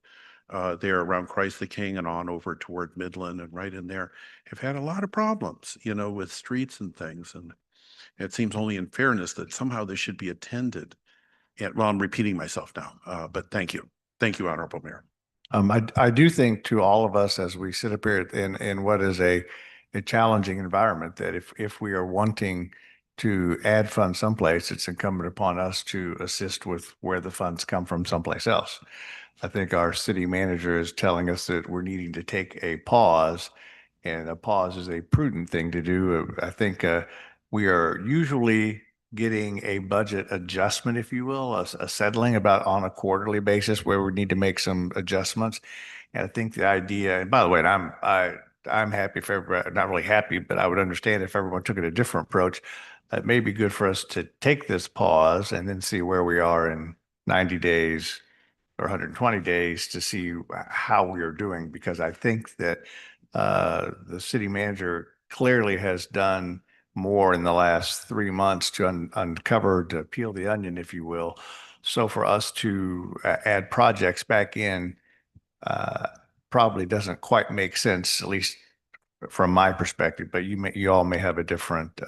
There around Christ the King and on over toward Midland and right in there have had a lot of problems, you know, with streets and things. And it seems only in fairness that somehow they should be attended. And well, I'm repeating myself now, but thank you. Thank you, Honorable Mayor. I do think to all of us as we sit up here in what is a challenging environment, that if we are wanting to add funds someplace, it's incumbent upon us to assist with where the funds come from someplace else. I think our city manager is telling us that we're needing to take a pause, and a pause is a prudent thing to do. I think we are usually getting a budget adjustment, if you will, a settling about on a quarterly basis where we need to make some adjustments. And I think the idea, and by the way, I'm happy if everybody, not really happy, but I would understand if everyone took a different approach. It may be good for us to take this pause and then see where we are in 90 days or 120 days to see how we are doing, because I think that the city manager clearly has done more in the last 3 months to uncover, to peel the onion, if you will. So for us to add projects back in probably doesn't quite make sense, at least from my perspective, but you all may have a different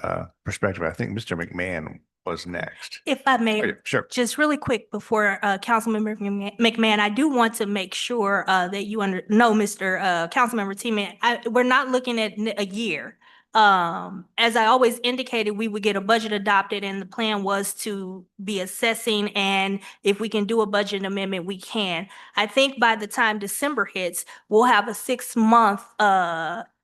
perspective. I think Mr. McMahon was next. If I may, Oh, yeah, sure. just really quick before Councilmember McMahon, I do want to make sure that you know, Mr. Councilmember Teeman, we're not looking at a year. As I always indicated, we would get a budget adopted and the plan was to be assessing, and if we can do a budget amendment, we can. I think by the time December hits, we'll have a 6-month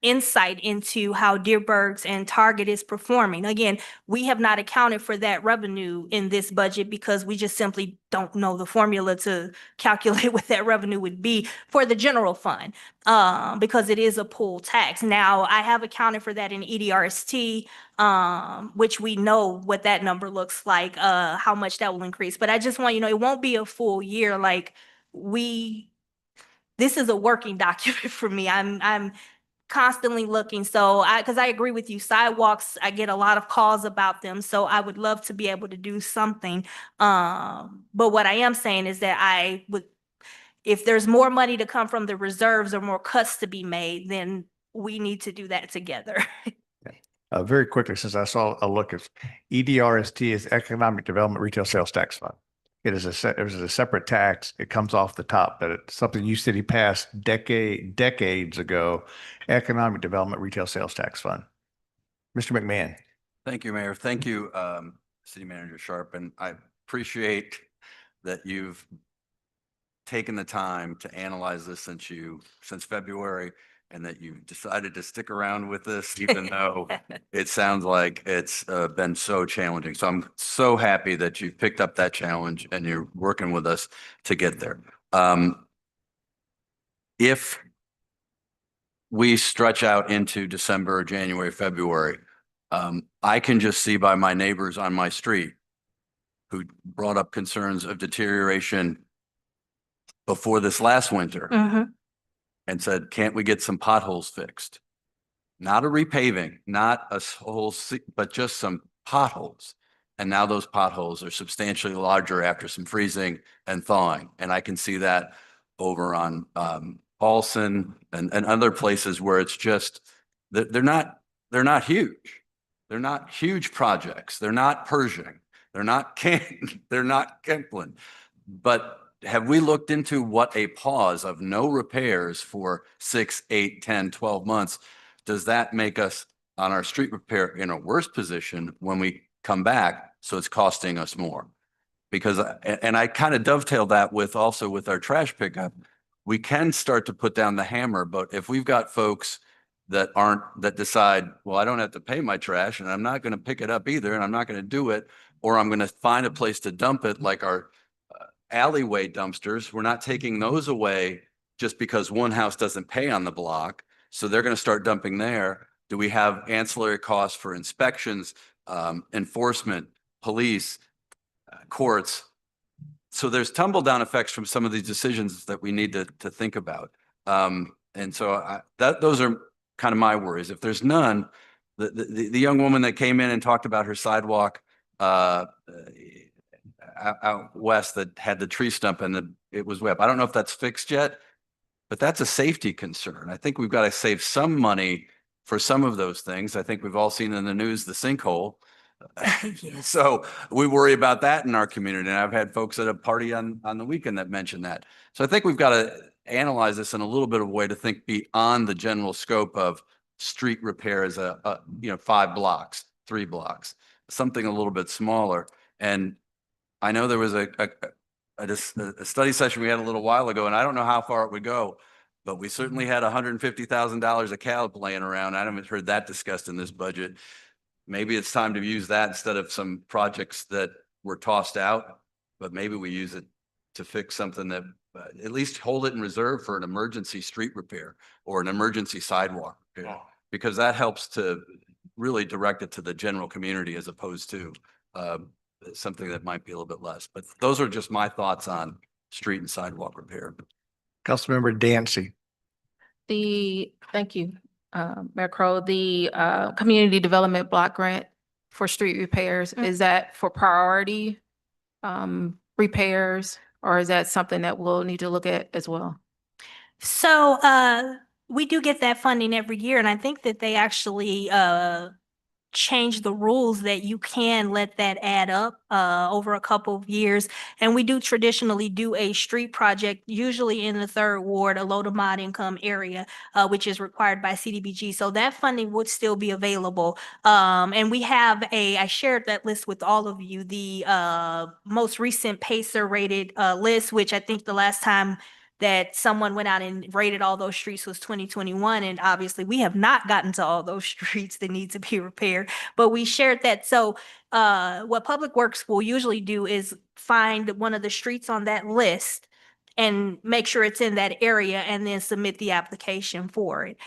insight into how Dearborg's and Target is performing. Again, we have not accounted for that revenue in this budget because we just simply don't know the formula to calculate what that revenue would be for the general fund, because it is a pool tax. Now, I have accounted for that in EDRST, which we know what that number looks like, how much that will increase. But I just want you to know, it won't be a full year. Like this is a working document for me. I'm constantly looking. So because I agree with you, sidewalks, I get a lot of calls about them. So I would love to be able to do something. But what I am saying is that I would, if there's more money to come from the reserves or more cuts to be made, then we need to do that together. Very quickly, since I saw a look at EDRST is Economic Development Retail Sales Tax Fund. It is it was a separate tax. It comes off the top, but it's something you city passed decades ago. Economic Development Retail Sales Tax Fund. Mr. McMahon. Thank you, Mayor. Thank you, City Manager Sharp. And I appreciate that you've taken the time to analyze this since February, and that you've decided to stick around with this, even though it sounds like it's been so challenging. So I'm so happy that you picked up that challenge and you're working with us to get there. if we stretch out into December, January, February, I can just see by my neighbors on my street who brought up concerns of deterioration before this last winter Mhm. and said, can't we get some potholes fixed? Not a repaving, not a whole, but just some potholes. And now those potholes are substantially larger after some freezing and thawing. And I can see that over on Paulson and other places where it's just, they're not huge. They're not huge projects. They're not Pershing. They're not they're not Kempland. But have we looked into what a pause of no repairs for 6, 8, 10, 12 months, does that make us on our street repair in a worse position when we come back? So it's costing us more. Because, and I kind of dovetail that with also with our trash pickup, we can start to put down the hammer, but if we've got folks that decide, well, I don't have to pay my trash and I'm not going to pick it up either, and I'm not going to do it, or I'm going to find a place to dump it, like our alleyway dumpsters, we're not taking those away just because one house doesn't pay on the block. So they're going to start dumping there. Do we have ancillary costs for inspections, enforcement, police, courts? So there's tumble down effects from some of these decisions that we need to think about. And so those are kind of my worries. If there's none, the young woman that came in and talked about her sidewalk out west that had the tree stump and it was wet. I don't know if that's fixed yet, but that's a safety concern. I think we've got to save some money for some of those things. I think we've all seen in the news the sinkhole. Yes. So we worry about that in our community. And I've had folks at a party on the weekend that mentioned that. So I think we've got to analyze this in a little bit of a way to think beyond the general scope of street repair as 5 blocks, 3 blocks, something a little bit smaller. And I know there was a study session we had a little while ago, and I don't know how far it would go, but we certainly had $150,000 of CALB laying around. I haven't heard that discussed in this budget. Maybe it's time to use that instead of some projects that were tossed out, but maybe we use it to fix something that at least hold it in reserve for an emergency street repair or an emergency sidewalk repair, because that helps to really direct it to the general community as opposed to something that might be a little bit less. But those are just my thoughts on street and sidewalk repair. Councilmember Dancy. Thank you, Mayor Crowe, the Community Development Block Grant for street repairs, is that for priority repairs, or is that something that we'll need to look at as well? So we do get that funding every year, and I think that they actually change the rules that you can let that add up over a couple of years. And we do traditionally do a street project, usually in the 3rd ward, a low to mod income area, which is required by CDBG. So that funding would still be available. And we have I shared that list with all of you, the most recent PACER rated list, which I think the last time that someone went out and rated all those streets was 2021. And obviously we have not gotten to all those streets that need to be repaired, but we shared that. So what Public Works will usually do is find one of the streets on that list and make sure it's in that area and then submit the application for it.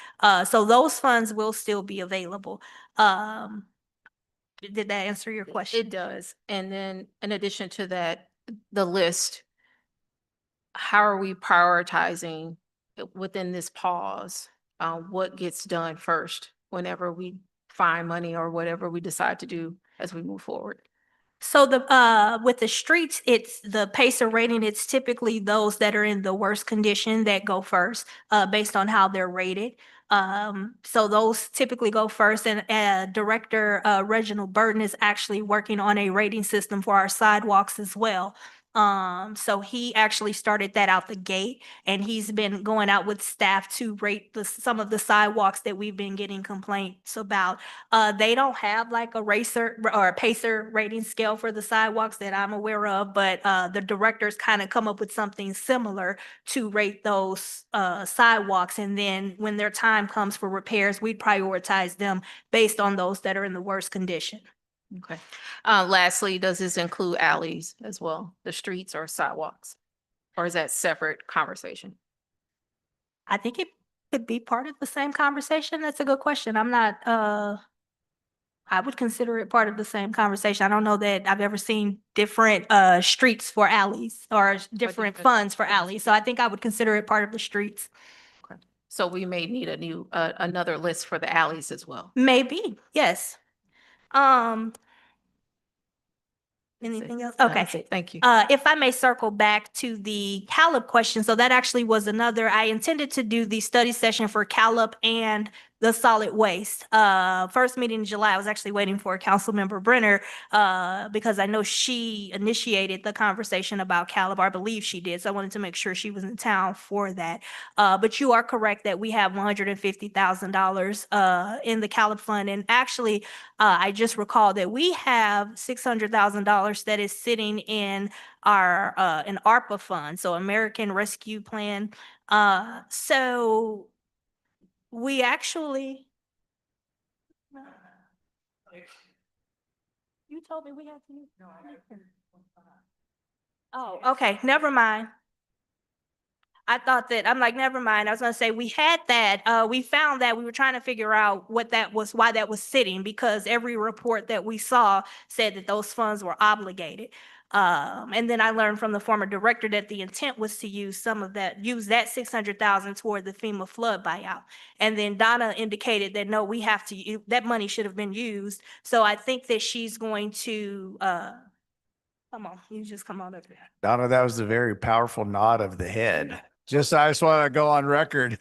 So those funds will still be available. Did that answer your question? It does. And then in addition to that, the list, how are we prioritizing within this pause? What gets done first whenever we find money or whatever we decide to do as we move forward? So with the streets, it's the PACER rating. It's typically those that are in the worst condition that go first, based on how they're rated. So those typically go first, and Director Reginald Burton is actually working on a rating system for our sidewalks as well. So he actually started that out the gate, and he's been going out with staff to rate some of the sidewalks that we've been getting complaints about. They don't have like a racer or a PACER rating scale for the sidewalks that I'm aware of, but the directors kind of come up with something similar to rate those sidewalks. And then when their time comes for repairs, we prioritize them based on those that are in the worst condition. Okay. Lastly, does this include alleys as well, the streets or sidewalks? Or is that separate conversation? I think it could be part of the same conversation. That's a good question. I'm not, I would consider it part of the same conversation. I don't know that I've ever seen different, streets for alleys or different funds for alleys. So I think I would consider it part of the streets. So we may need a new, another list for the alleys as well. Maybe, yes. Anything else? Okay. That's it. Thank you. If I may circle back to the CALIP question, so that actually was another, I intended to do the study session for CALIP and the solid waste. First meeting in July, I was actually waiting for Councilmember Brenner, because I know she initiated the conversation about CALIP, or I believe she did, so I wanted to make sure she was in town for that. But you are correct that we have $150,000 in the CALIP fund, and actually, I just recalled that we have $600,000 that is sitting in our an ARPA fund, so American Rescue Plan. So we actually. You told me we had to use. Oh, okay, never mind. I thought that, I'm like, never mind. I was gonna say, we had that, we found that, we were trying to figure out what that was, why that was sitting, because every report that we saw said that those funds were obligated. And then I learned from the former director that the intent was to use some of that, use that 600,000 toward the FEMA flood buyout. And then Donna indicated that, no, we have to, that money should have been used. So I think that she's going to, come on, you just come on up here. Donna, that was a very powerful nod of the head. I just want to go on record.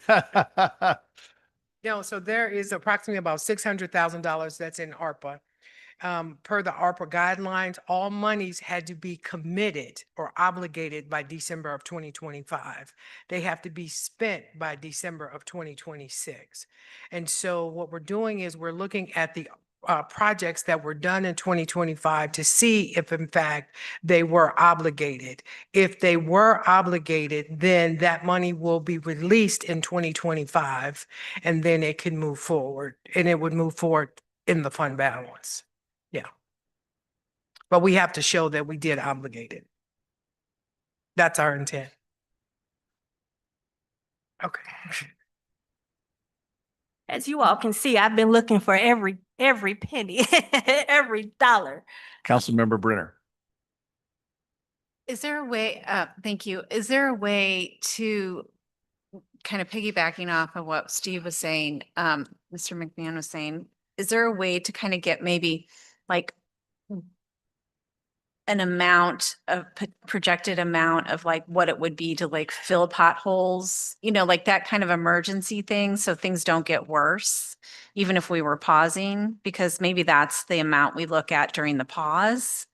No, so there is approximately about $600,000 that's in ARPA. Per the ARPA guidelines, all monies had to be committed or obligated by December of 2025. They have to be spent by December of 2026. And so what we're doing is we're looking at the projects that were done in 2025 to see if in fact they were obligated. If they were obligated, then that money will be released in 2025 and then it can move forward, and it would move forward in the fund balance. Yeah. But we have to show that we did obligate it. That's our intent. Okay. As you all can see, I've been looking for every penny, every dollar. Councilmember Brenner. Is there a way, thank you, is there a way to kind of piggybacking off of what Steve was saying, Mr. McMahon was saying, is there a way to kind of get maybe like an amount of projected amount of like what it would be to like fill potholes, you know, like that kind of emergency thing, so things don't get worse, even if we were pausing, because maybe that's the amount we look at during the pause.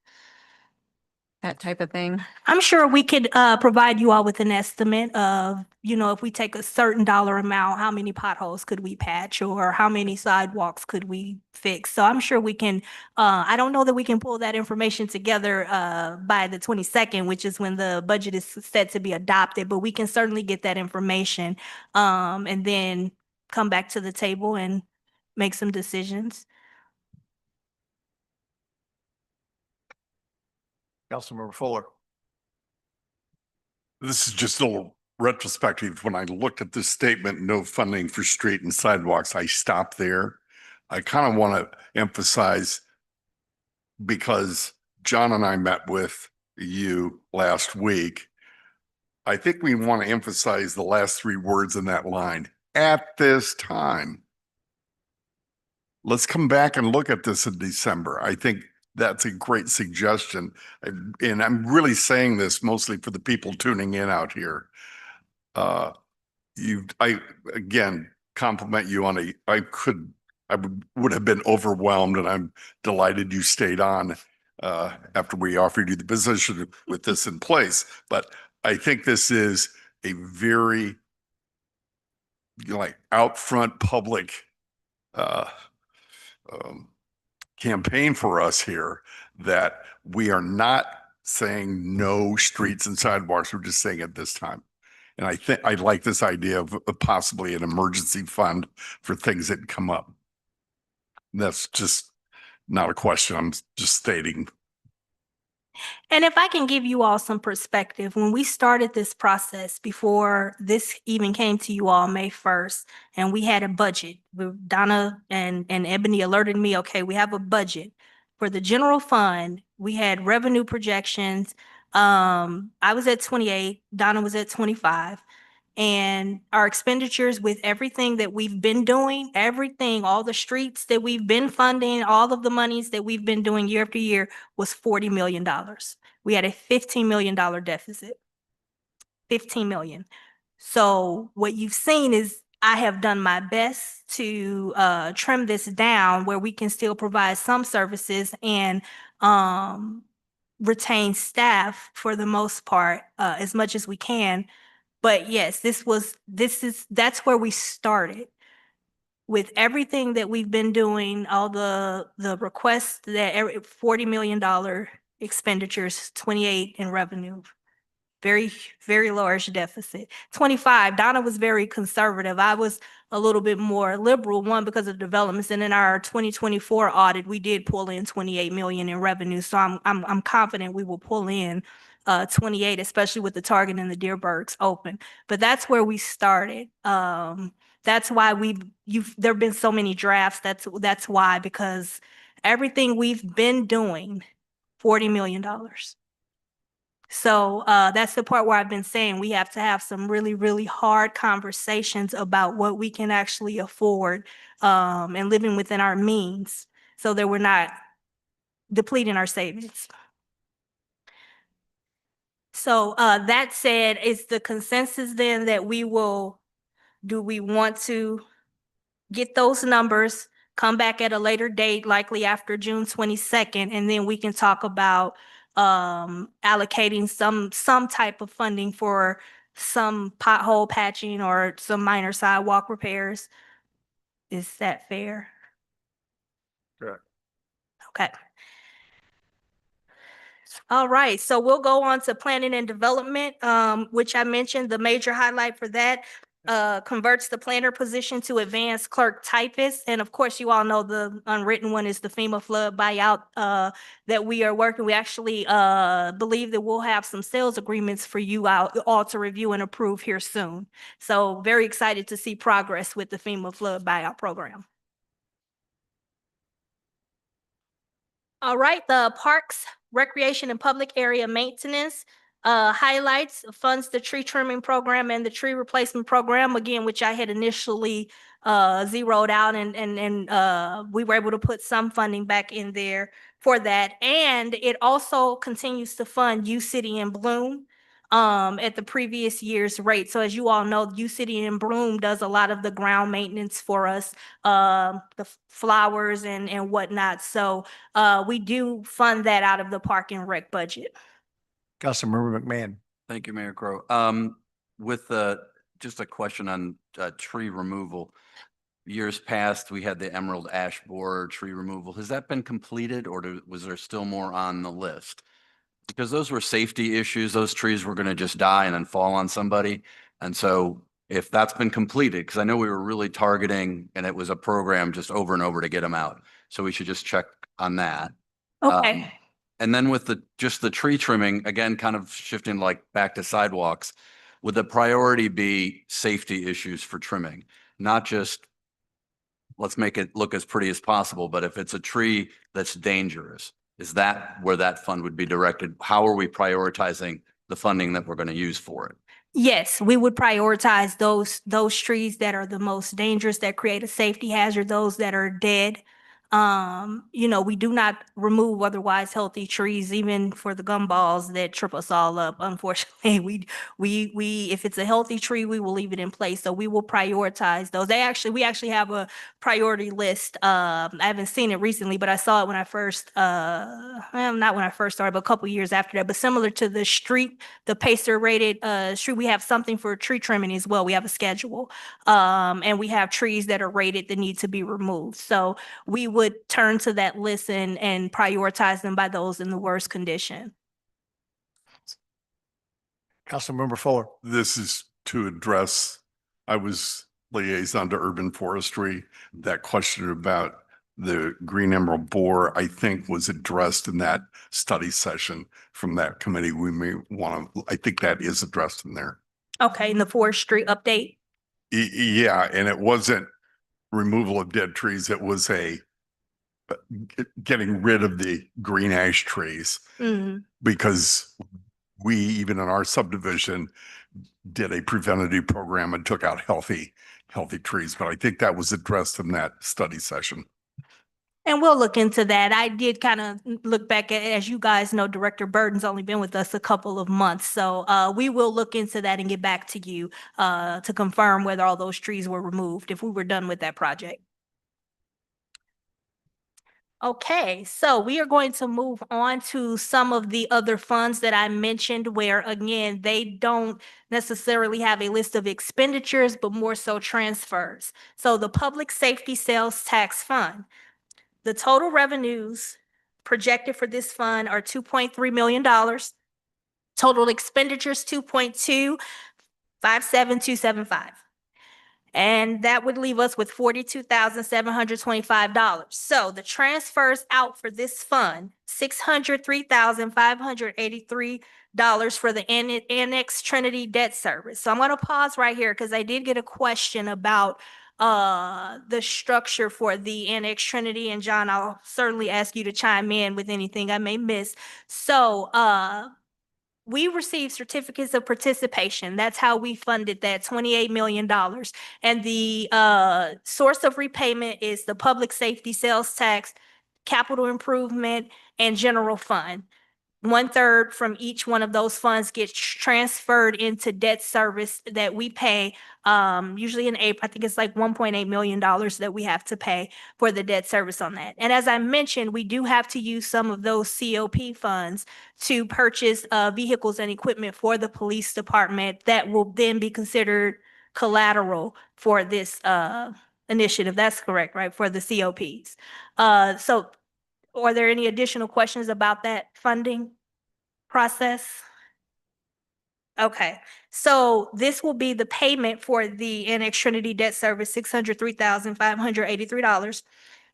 That type of thing. I'm sure we could provide you all with an estimate of, you know, if we take a certain dollar amount, how many potholes could we patch or how many sidewalks could we fix? So I'm sure we can, I don't know that we can pull that information together by the 22nd, which is when the budget is set to be adopted, but we can certainly get that information and then come back to the table and make some decisions. Councilmember Fuller. This is just a little retrospective. When I looked at this statement, no funding for street and sidewalks, I stopped there. I kind of want to emphasize, because John and I met with you last week, I think we want to emphasize the last three words in that line, at this time. Let's come back and look at this in December. I think that's a great suggestion. And I'm really saying this mostly for the people tuning in out here. I again compliment you on I would have been overwhelmed, and I'm delighted you stayed on after we offered you the position with this in place. But I think this is a very like out front public campaign for us here, that we are not saying no streets and sidewalks. We're just saying at this time. And I think I like this idea of possibly an emergency fund for things that come up. That's just not a question. I'm just stating And if I can give you all some perspective, when we started this process before this even came to you all May 1st, and we had a budget, Donna and Ebony alerted me, okay, we have a budget. For the general fund, we had revenue projections. I was at 28, Donna was at 25. And our expenditures with everything that we've been doing, everything, all the streets that we've been funding, all of the monies that we've been doing year after year was $40 million. We had a $15 million deficit. 15 million. So what you've seen is I have done my best to trim this down where we can still provide some services and retain staff for the most part as much as we can. But yes, that's where we started. With everything that we've been doing, all the requests that $40 million expenditures, 28 in revenue. Very, very large deficit. 25, Donna was very conservative. I was a little bit more liberal, one, because of developments. And in our 2024 audit, we did pull in 28 million in revenue. So I'm confident we will pull in 28, especially with the Target and the Deerbergs open. But that's where we started. That's why there've been so many drafts. That's why, because everything we've been doing, $40 million. So that's the part where I've been saying we have to have some really, really hard conversations about what we can actually afford and living within our means so that we're not depleting our savings. So that said, is the consensus then that do we want to get those numbers, come back at a later date, likely after June 22nd, and then we can talk about allocating some type of funding for some pothole patching or some minor sidewalk repairs? Is that fair? Correct. Okay. All right, so we'll go on to planning and development, which I mentioned the major highlight for that converts the planner position to advanced clerk typist. And of course, you all know the unwritten one is the FEMA flood buyout that we are working. We actually believe that we'll have some sales agreements for you all to review and approve here soon. So very excited to see progress with the FEMA flood buyout program. All right, the Parks, Recreation, and Public Area Maintenance highlights funds the tree trimming program and the tree replacement program, again, which I had initially zeroed out and we were able to put some funding back in there for that. And it also continues to fund U City in Bloom at the previous year's rate. So as you all know, U City in Bloom does a lot of the ground maintenance for us, the flowers and whatnot. So we do fund that out of the Park and Rec budget. Councilmember McMahon. Thank you, Mayor Crowe. With just a question on tree removal. Years past, we had the emerald ash borer tree removal. Has that been completed, or was there still more on the list? Because those were safety issues. Those trees were going to just die and then fall on somebody. And so if that's been completed, because I know we were really targeting and it was a program just over and over to get them out. So we should just check on that. Okay. And then with just the tree trimming, again, kind of shifting like back to sidewalks, would the priority be safety issues for trimming? Not just, let's make it look as pretty as possible, but if it's a tree that's dangerous, is that where that fund would be directed? How are we prioritizing the funding that we're going to use for it? Yes, we would prioritize those trees that are the most dangerous, that create a safety hazard, those that are dead. We do not remove otherwise healthy trees, even for the gumballs that trip us all up. Unfortunately, we if it's a healthy tree, we will leave it in place. So we will prioritize those. We actually have a priority list. I haven't seen it recently, but I saw it when I first, not when I first started, but a couple years after that. But similar to the street, the PACER rated street, we have something for tree trimming as well. We have a schedule, and we have trees that are rated that need to be removed. So we would turn to that list and prioritize them by those in the worst condition. Councilmember Fuller. This is to address, I was liaison to urban forestry, that question about the green emerald borer, I think was addressed in that study session from that committee. We may want to, I think that is addressed in there. Okay, in the forestry update. Yeah, and it wasn't removal of dead trees. It was getting rid of the green ash trees Mhm. because we, even in our subdivision, did a preventative program and took out healthy trees. But I think that was addressed in that study session. And we'll look into that. I did kind of look back at, as you guys know, Director Burton's only been with us a couple of months. So we will look into that and get back to you to confirm whether all those trees were removed if we were done with that project. Okay, so we are going to move on to some of the other funds that I mentioned where, again, they don't necessarily have a list of expenditures, but more so transfers. So the Public Safety Sales Tax Fund. The total revenues projected for this fund are $2.3 million. Total expenditures, 2.257275. And that would leave us with $42,725. So the transfers out for this fund, $603,583 for the Annex Trinity debt service. So I'm going to pause right here because I did get a question about the structure for the Annex Trinity. And John, I'll certainly ask you to chime in with anything I may miss. So we received certificates of participation. That's how we funded that $28 million. And the source of repayment is the public safety sales tax, capital improvement, and general fund. 1/3 from each one of those funds gets transferred into debt service that we pay, usually in April. I think it's like $1.8 million that we have to pay for the debt service on that. And as I mentioned, we do have to use some of those COP funds to purchase vehicles and equipment for the police department that will then be considered collateral for this initiative. That's correct, right? For the COPs. So are there any additional questions about that funding process? Okay, so this will be the payment for the Annex Trinity debt service, $603,583.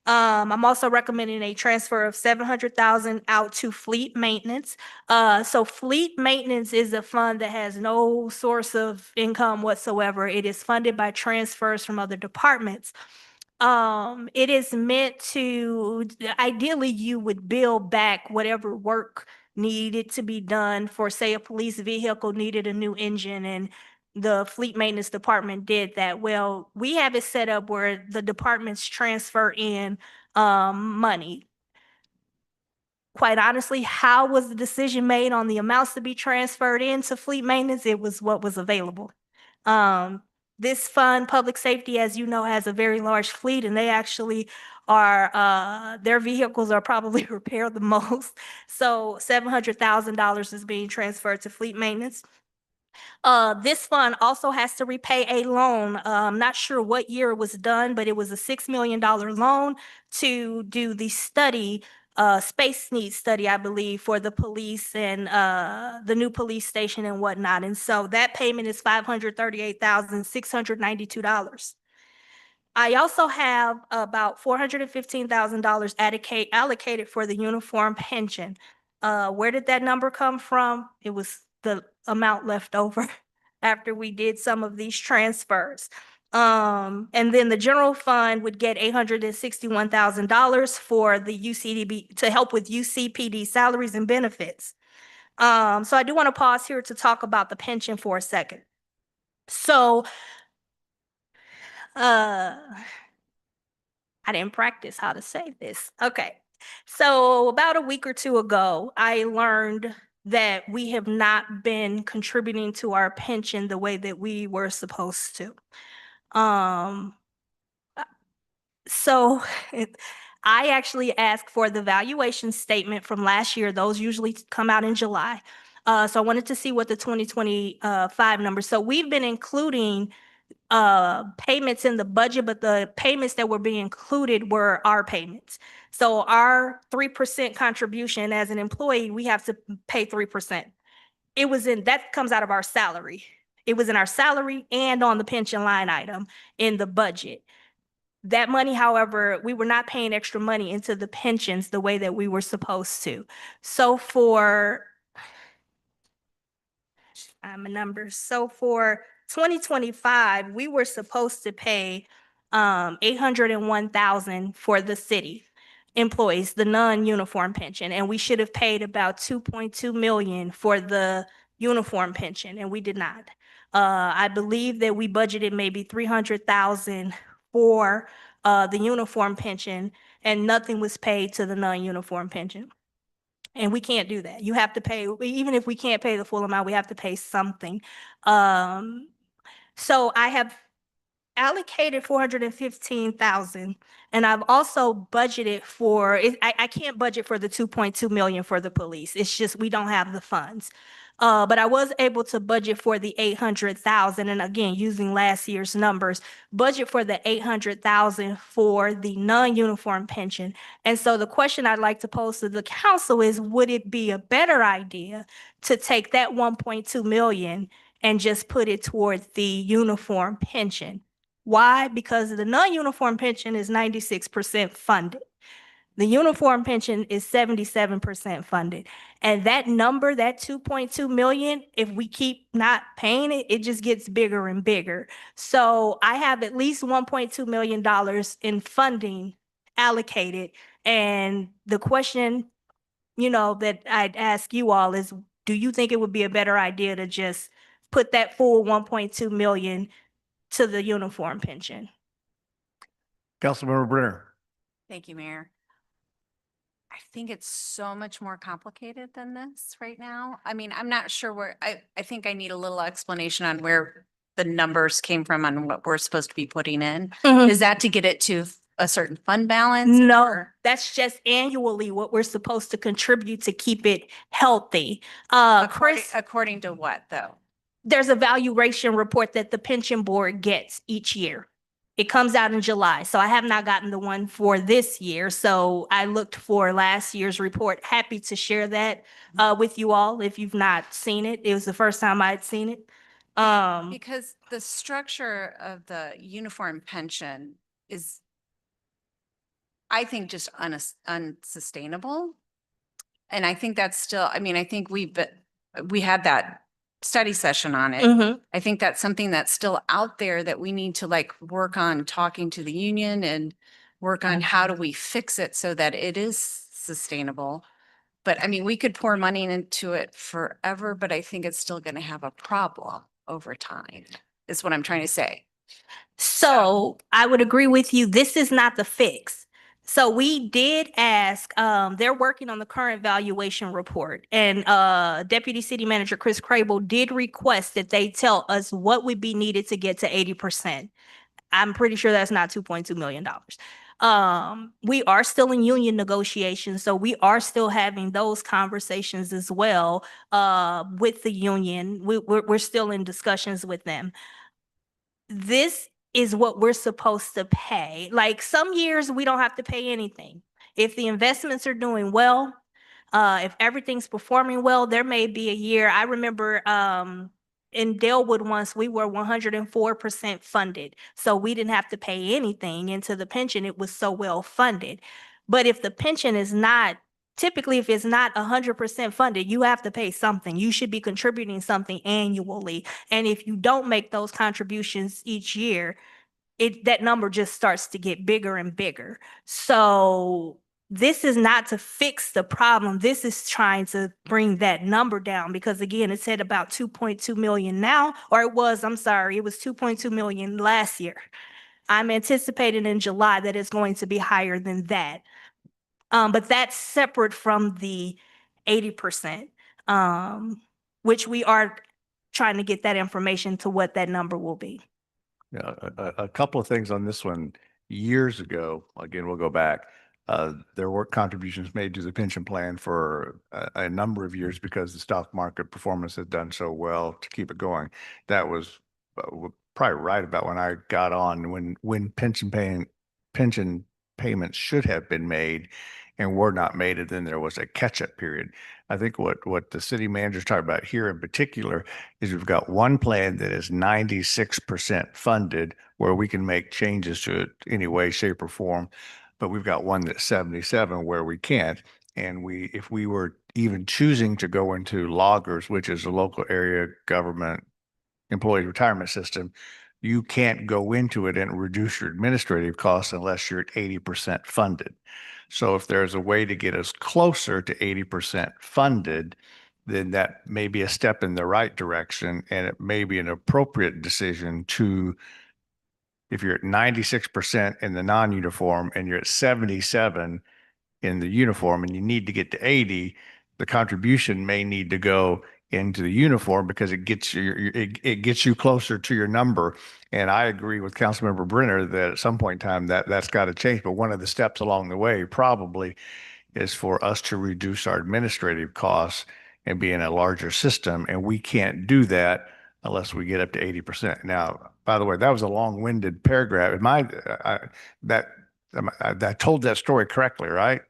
I'm also recommending a transfer of $700,000 out to fleet maintenance. So fleet maintenance is a fund that has no source of income whatsoever. It is funded by transfers from other departments. It is meant to, ideally, you would bill back whatever work needed to be done for, say, a police vehicle needed a new engine and the fleet maintenance department did that. Well, we have it set up where the departments transfer in money. Quite honestly, how was the decision made on the amounts to be transferred into fleet maintenance? It was what was available. This fund, public safety, as you know, has a very large fleet and they actually are, their vehicles are probably repaired the most. So $700,000 is being transferred to fleet maintenance. This fund also has to repay a loan. I'm not sure what year it was done, but it was a $6 million loan to do the study, space needs study, I believe, for the police and the new police station and whatnot. And so that payment is $538,692. I also have about $415,000 allocated for the uniform pension. Where did that number come from? It was the amount left over after we did some of these transfers. And then the general fund would get $861,000 for the UCDB to help with UCPD salaries and benefits. So I do want to pause here to talk about the pension for a second. So I didn't practice how to say this. Okay. So about a week or two ago, I learned that we have not been contributing to our pension the way that we were supposed to. So I actually asked for the valuation statement from last year. Those usually come out in July. So I wanted to see what the 2025 numbers. So we've been including payments in the budget, but the payments that were being included were our payments. So our 3% contribution as an employee, we have to pay 3%. It was in, that comes out of our salary. It was in our salary and on the pension line item in the budget. That money, however, we were not paying extra money into the pensions the way that we were supposed to. So for my numbers. So for 2025, we were supposed to pay 801,000 for the city employees, the non-uniform pension, and we should have paid about 2.2 million for the uniform pension, and we did not. I believe that we budgeted maybe 300,000 for the uniform pension, and nothing was paid to the non-uniform pension. And we can't do that. You have to pay, even if we can't pay the full amount, we have to pay something. So I have allocated 415,000, and I've also budgeted for, I can't budget for the 2.2 million for the police. It's just, we don't have the funds. But I was able to budget for the 800,000, and again, using last year's numbers, budget for the 800,000 for the non-uniform pension. And so the question I'd like to pose to the council is, would it be a better idea to take that 1.2 million and just put it towards the uniform pension? Why? Because the non-uniform pension is 96% funded. The uniform pension is 77% funded. And that number, that 2.2 million, if we keep not paying it, it just gets bigger and bigger. So I have at least $1.2 million in funding allocated. And the question, that I'd ask you all is, do you think it would be a better idea to just put that full 1.2 million to the uniform pension? Councilmember Brenner. Thank you, Mayor. I think it's so much more complicated than this right now. I mean, I'm not sure where, I think I need a little explanation on where the numbers came from on what we're supposed to be putting in. Is that to get it to a certain fund balance? No, or- that's just annually what we're supposed to contribute to keep it healthy. Chris, According to what, though? there's a valuation report that the pension board gets each year. It comes out in July, so I have not gotten the one for this year. So I looked for last year's report. Happy to share that with you all if you've not seen it. It was the first time I'd seen it. Because the structure of the uniform pension is, I think, just unsustainable. And I think that's still, I mean, I think we had that study session on it. Mhm. I think that's something that's still out there that we need to work on talking to the union and work on how do we fix it so that it is sustainable. But I mean, we could pour money into it forever, but I think it's still going to have a problem over time, is what I'm trying to say. So I would agree with you. This is not the fix. So we did ask, they're working on the current valuation report, and Deputy City Manager Chris Crable did request that they tell us what would be needed to get to 80%. I'm pretty sure that's not $2.2 million. We are still in union negotiations, so we are still having those conversations as well with the union. We're still in discussions with them. This is what we're supposed to pay. Like, some years we don't have to pay anything. If the investments are doing well, if everything's performing well, there may be a year. I remember in Dalewood once, we were 104% funded. So we didn't have to pay anything into the pension. It was so well funded. But if the pension is not, typically if it's not 100% funded, you have to pay something. You should be contributing something annually. And if you don't make those contributions each year, that number just starts to get bigger and bigger. So this is not to fix the problem. This is trying to bring that number down, because again, it's at about 2.2 million now, or it was 2.2 million last year. I'm anticipating in July that it's going to be higher than that. But that's separate from the 80%, which we are trying to get that information to what that number will be. Yeah, a couple of things on this one. Years ago, again, we'll go back. There were contributions made to the pension plan for a number of years because the stock market performance had done so well to keep it going. That was probably right about when I got on, when pension payments should have been made and were not made, and then there was a catch-up period. I think what the city manager's talking about here in particular is we've got one plan that is 96% funded where we can make changes to it any way, shape or form. But we've got one that's 77 where we can't. And if we were even choosing to go into loggers, which is a local area government employee retirement system, you can't go into it and reduce your administrative costs unless you're at 80% funded. So if there's a way to get us closer to 80% funded, then that may be a step in the right direction, and it may be an appropriate decision to, if you're at 96% in the non-uniform and you're at 77 in the uniform and you need to get to 80, the contribution may need to go into the uniform because it gets it gets you closer to your number. And I agree with Councilmember Brenner that at some point in time that's got to change. But one of the steps along the way probably is for us to reduce our administrative costs and be in a larger system. And we can't do that unless we get up to 80%. Now, by the way, that was a long-winded paragraph. I told that story correctly, right?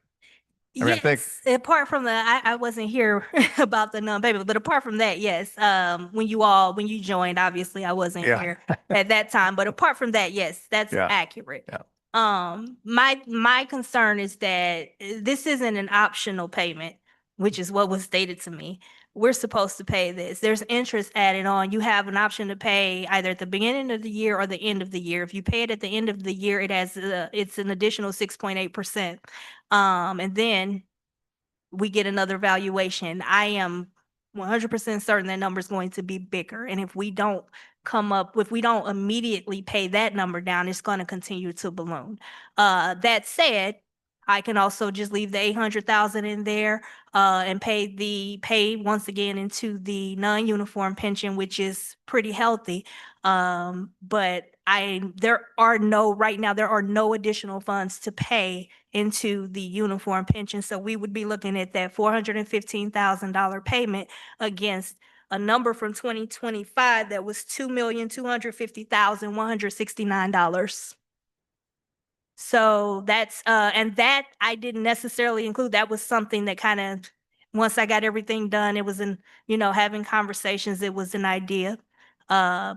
I mean, I think- Yes, apart from I wasn't here about the non-payment, but apart from that, yes. When you joined, obviously I wasn't Yeah. here at that time, but apart from that, yes, that's Yeah. accurate. Yeah. My concern is that this isn't an optional payment, which is what was stated to me. We're supposed to pay this. There's interest added on. You have an option to pay either at the beginning of the year or the end of the year. If you pay it at the end of the year, it's an additional 6.8%. And then we get another valuation. I am 100% certain that number is going to be bigger. And if we don't immediately pay that number down, it's going to continue to balloon. That said, I can also just leave the 800,000 in there, and pay once again into the non-uniform pension, which is pretty healthy. But right now, there are no additional funds to pay into the uniform pension. So we would be looking at that $415,000 payment against a number from 2025 that was $2,250,169. So that's, and that I didn't necessarily include. That was something that kind of, once I got everything done, it was having conversations, it was an idea.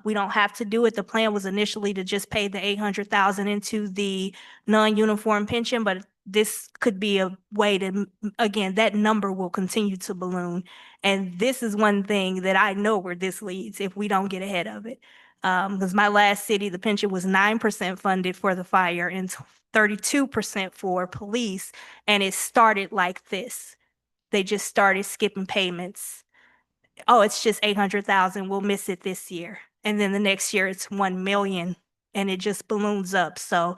We don't have to do it. The plan was initially to just pay the 800,000 into the non-uniform pension, but this could be a way to, again, that number will continue to balloon. And this is one thing that I know where this leads if we don't get ahead of it. Because my last city, the pension was 9% funded for the fire and 32% for police. And it started like this. They just started skipping payments. Oh, it's just 800,000. We'll miss it this year. And then the next year it's 1 million and it just balloons up. So,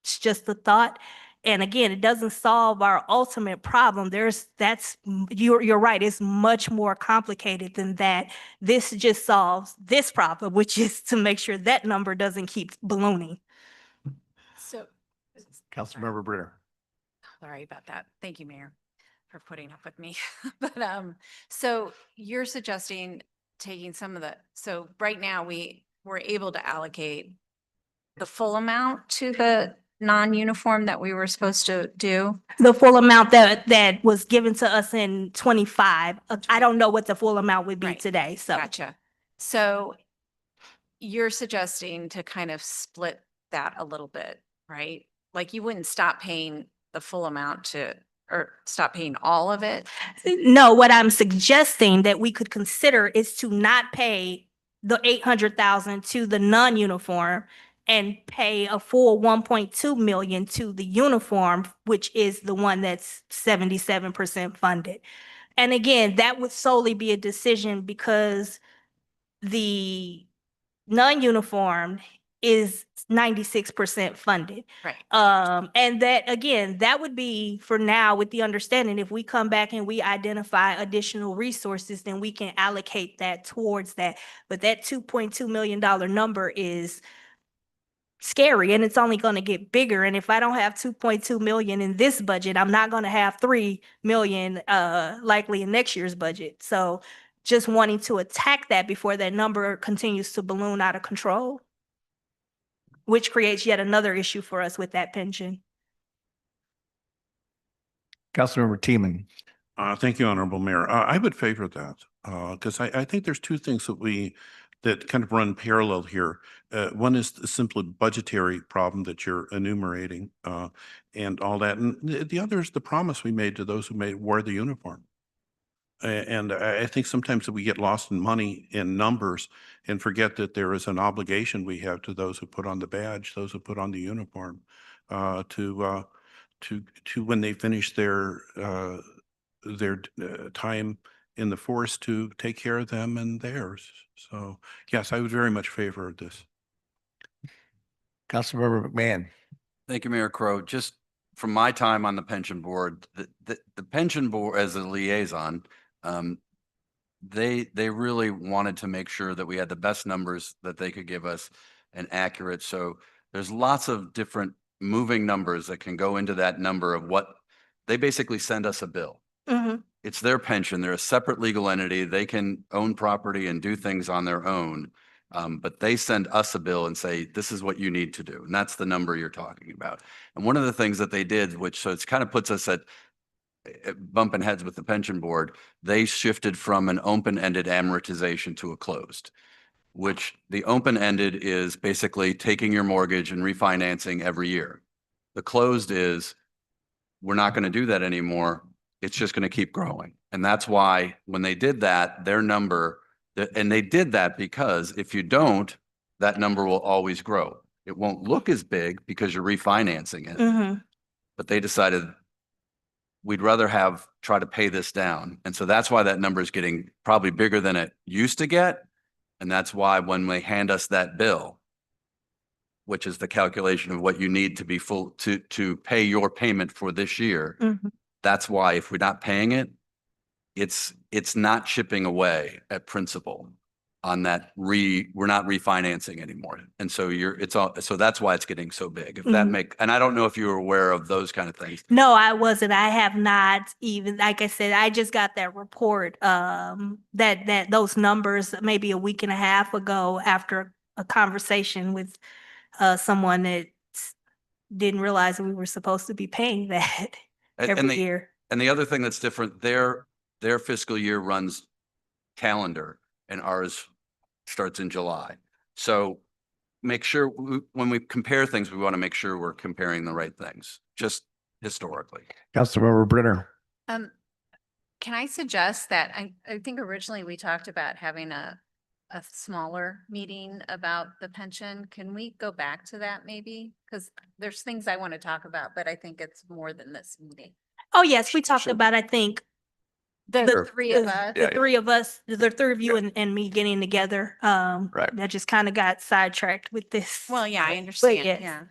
it's just a thought. And again, it doesn't solve our ultimate problem. You're right. It's much more complicated than that. This just solves this problem, which is to make sure that number doesn't keep ballooning. So, Councilmember Brenner. sorry about that. Thank you, Mayor, for putting up with me. But, so you're suggesting taking so right now we're able to allocate the full amount to the non-uniform that we were supposed to do? The full amount that was given to us in 25. I don't know what the full amount would be Right. today, so. Gotcha. So you're suggesting to kind of split that a little bit, right? Like you wouldn't stop paying the full amount or stop paying all of it? No, what I'm suggesting that we could consider is to not pay the 800,000 to the non-uniform and pay a full 1.2 million to the uniform, which is the one that's 77% funded. And again, that would solely be a decision because the non-uniform is 96% funded. Right. And that, again, that would be for now with the understanding, if we come back and we identify additional resources, then we can allocate that towards that. But that $2.2 million number is scary and it's only going to get bigger. And if I don't have 2.2 million in this budget, I'm not going to have 3 million likely in next year's budget. So just wanting to attack that before that number continues to balloon out of control, which creates yet another issue for us with that pension. Councilmember Teeman. Thank you, Honorable Mayor. I would favor that, because I think there's two things that kind of run parallel here. One is the simple budgetary problem that you're enumerating, and all that. And the other is the promise we made to those who wore the uniform. And I think sometimes we get lost in money in numbers and forget that there is an obligation we have to those who put on the badge, those who put on the uniform, to when they finish their time in the force, to take care of them and theirs. So yes, I would very much favor this. Councilmember McMahon. Thank you, Mayor Crowe. Just from my time on the pension board, the pension board as a liaison, they really wanted to make sure that we had the best numbers that they could give us and accurate. So there's lots of different moving numbers that can go into that number of what they basically send us a bill. Mhm. It's their pension. They're a separate legal entity. They can own property and do things on their own. But they send us a bill and say, this is what you need to do. And that's the number you're talking about. And one of the things that they did, so it's kind of puts us at bumping heads with the pension board, they shifted from an open-ended amortization to a closed, which the open-ended is basically taking your mortgage and refinancing every year. The closed is, we're not going to do that anymore. It's just going to keep growing. And that's why when they did that, their number, and they did that because if you don't, that number will always grow. It won't look as big because you're refinancing it. Mhm. But they decided we'd rather try to pay this down. And so that's why that number is getting probably bigger than it used to get. And that's why when they hand us that bill, which is the calculation of what you need to be full to pay your payment for this year, Mhm. that's why if we're not paying it, it's not chipping away at principal on that we're not refinancing anymore. And so so that's why it's getting so big. If that Mhm. and I don't know if you were aware of those kind of things. No, I wasn't. I have not even, like I said, I just got that report, that those numbers maybe a week and a half ago after a conversation with someone that didn't realize that we were supposed to be paying that every year. And the other thing that's different, their fiscal year runs calendar and ours starts in July. So make sure when we compare things, we want to make sure we're comparing the right things, just historically. Councilmember Brenner. Can I suggest that, I think originally we talked about having a smaller meeting about the pension. Can we go back to that maybe? Because there's things I want to talk about, but I think it's more than this meeting. Oh, yes, we talked Sure. about, I think, The three of us. the three of us, the three of you and me getting together. Right. That just kind of got sidetracked with this. Well, yeah, I understand. yes. Yeah.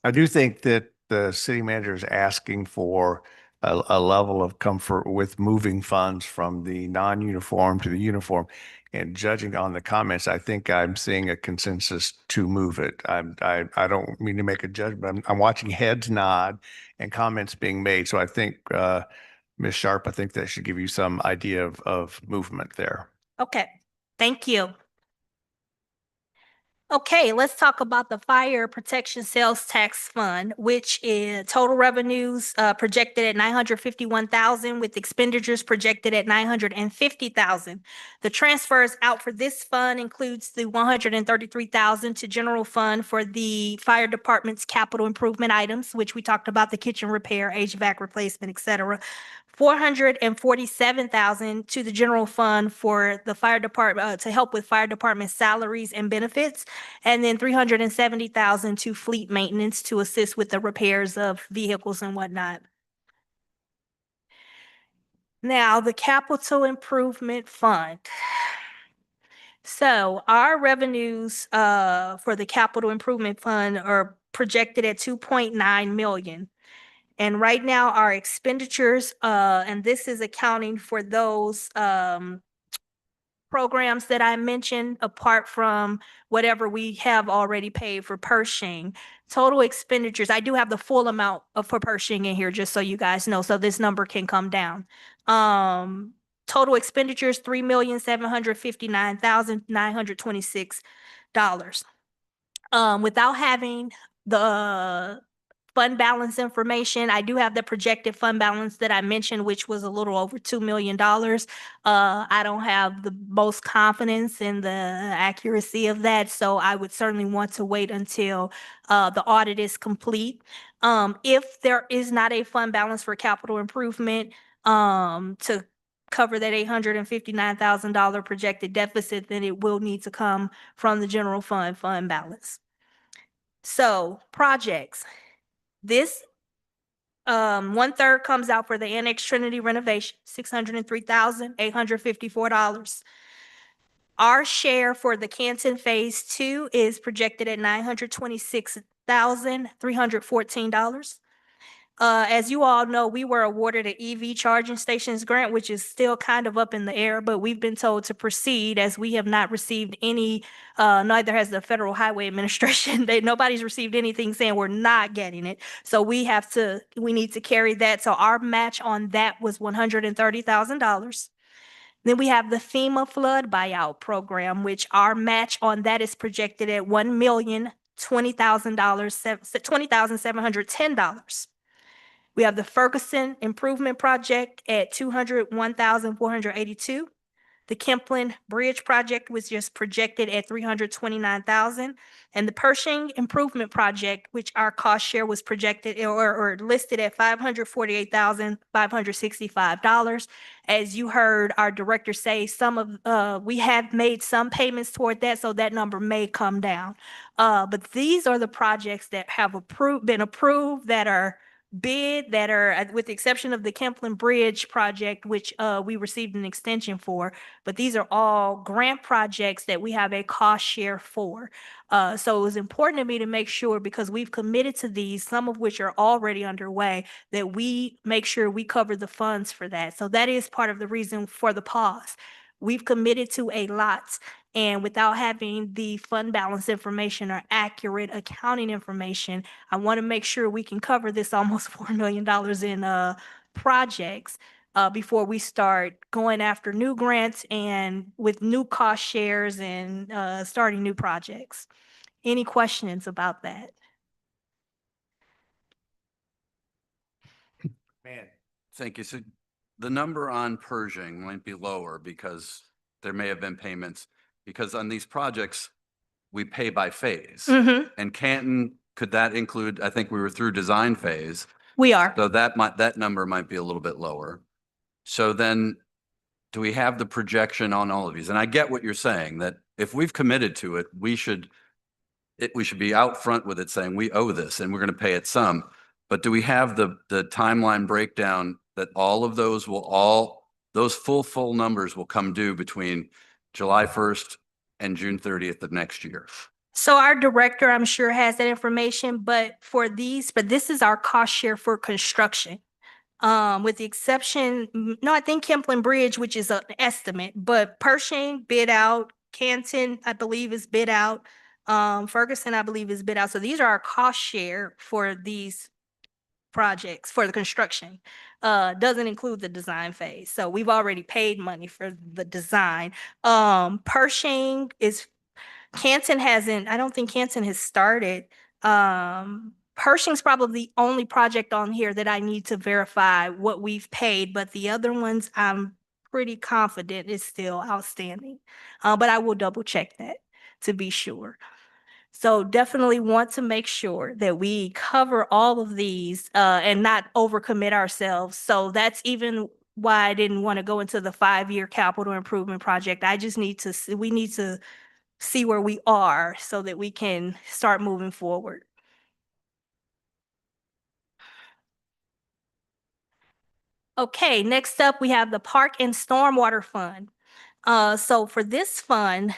I do think that the city manager is asking for a level of comfort with moving funds from the non-uniform to the uniform. And judging on the comments, I think I'm seeing a consensus to move it. I don't mean to make a judgment. I'm watching heads nod and comments being made. So I think, Ms. Sharp, I think that should give you some idea of movement there. Okay, thank you. Okay, let's talk about the Fire Protection Sales Tax Fund, which is total revenues projected at 951,000 with expenditures projected at 950,000. The transfers out for this fund includes the 133,000 to general fund for the fire department's capital improvement items, which we talked about, the kitchen repair, HVAC replacement, et cetera. 447,000 to the general fund for the fire department, to help with fire department salaries and benefits. And then 370,000 to fleet maintenance to assist with the repairs of vehicles and whatnot. Now, the capital improvement fund. So our revenues for the capital improvement fund are projected at 2.9 million. And right now, our expenditures, and this is accounting for those programs that I mentioned, apart from whatever we have already paid for Pershing. Total expenditures, I do have the full amount for Pershing in here, just so you guys know, so this number can come down. Total expenditures, $3,759,926. Without having the fund balance information. I do have the projected fund balance that I mentioned, which was a little over $2 million. I don't have the most confidence in the accuracy of that, so I would certainly want to wait until the audit is complete. If there is not a fund balance for capital improvement, to cover that $859,000 projected deficit, then it will need to come from the general fund balance. So projects, this 1/3 comes out for the Annex Trinity renovation, $603,854. Our share for the Canton Phase 2 is projected at $926,314. As you all know, we were awarded an EV charging stations grant, which is still kind of up in the air, but we've been told to proceed as we have not received any, neither has the Federal Highway Administration. Nobody's received anything saying we're not getting it. So we need to carry that. So our match on that was $130,000. Then we have the FEMA flood buyout program, which our match on that is projected at $20,710. We have the Ferguson Improvement Project at $201,482. The Kemplin Bridge Project was just projected at $329,000. And the Pershing Improvement Project, which our cost share was projected or listed at $548,565. As you heard our director say, we have made some payments toward that, so that number may come down. But these are the projects that have been approved, that are bid, that are, with the exception of the Kemplin Bridge project, which we received an extension for, but these are all grant projects that we have a cost share for. So it was important to me to make sure, because we've committed to these, some of which are already underway, that we make sure we cover the funds for that. So that is part of the reason for the pause. We've committed to a lot, and without having the fund balance information or accurate accounting information, I want to make sure we can cover this almost $4 million in projects before we start going after new grants and with new cost shares and starting new projects. Any questions about that? Man. Thank you. So the number on Pershing might be lower because there may have been payments, because on these projects, we pay by phase. Mm-hmm. And Canton, could that include, I think we were through design phase. We are. So that number might be a little bit lower. So then do we have the projection on all of these? And I get what you're saying, that if we've committed to it, we should be out front with it saying we owe this and we're going to pay it some. But do we have the timeline breakdown that all of those those full numbers will come due between July 1st and June 30th of next year? So our director, I'm sure, has that information, but this is our cost share for construction. With the exception, no, I think Kemplin Bridge, which is an estimate, but Pershing bid out, Canton, I believe, is bid out. Ferguson, I believe, is bid out. So these are our cost share for these projects, for the construction. Doesn't include the design phase. So we've already paid money for the design. Pershing Canton hasn't, I don't think Canton has started. Pershing's probably the only project on here that I need to verify what we've paid, but the other ones I'm pretty confident is still outstanding. But I will double check that to be sure. So definitely want to make sure that we cover all of these and not overcommit ourselves. So that's even why I didn't want to go into the 5-year capital improvement project. We need to see where we are so that we can start moving forward. Okay, next up, we have the Park and Stormwater Fund. So for this fund,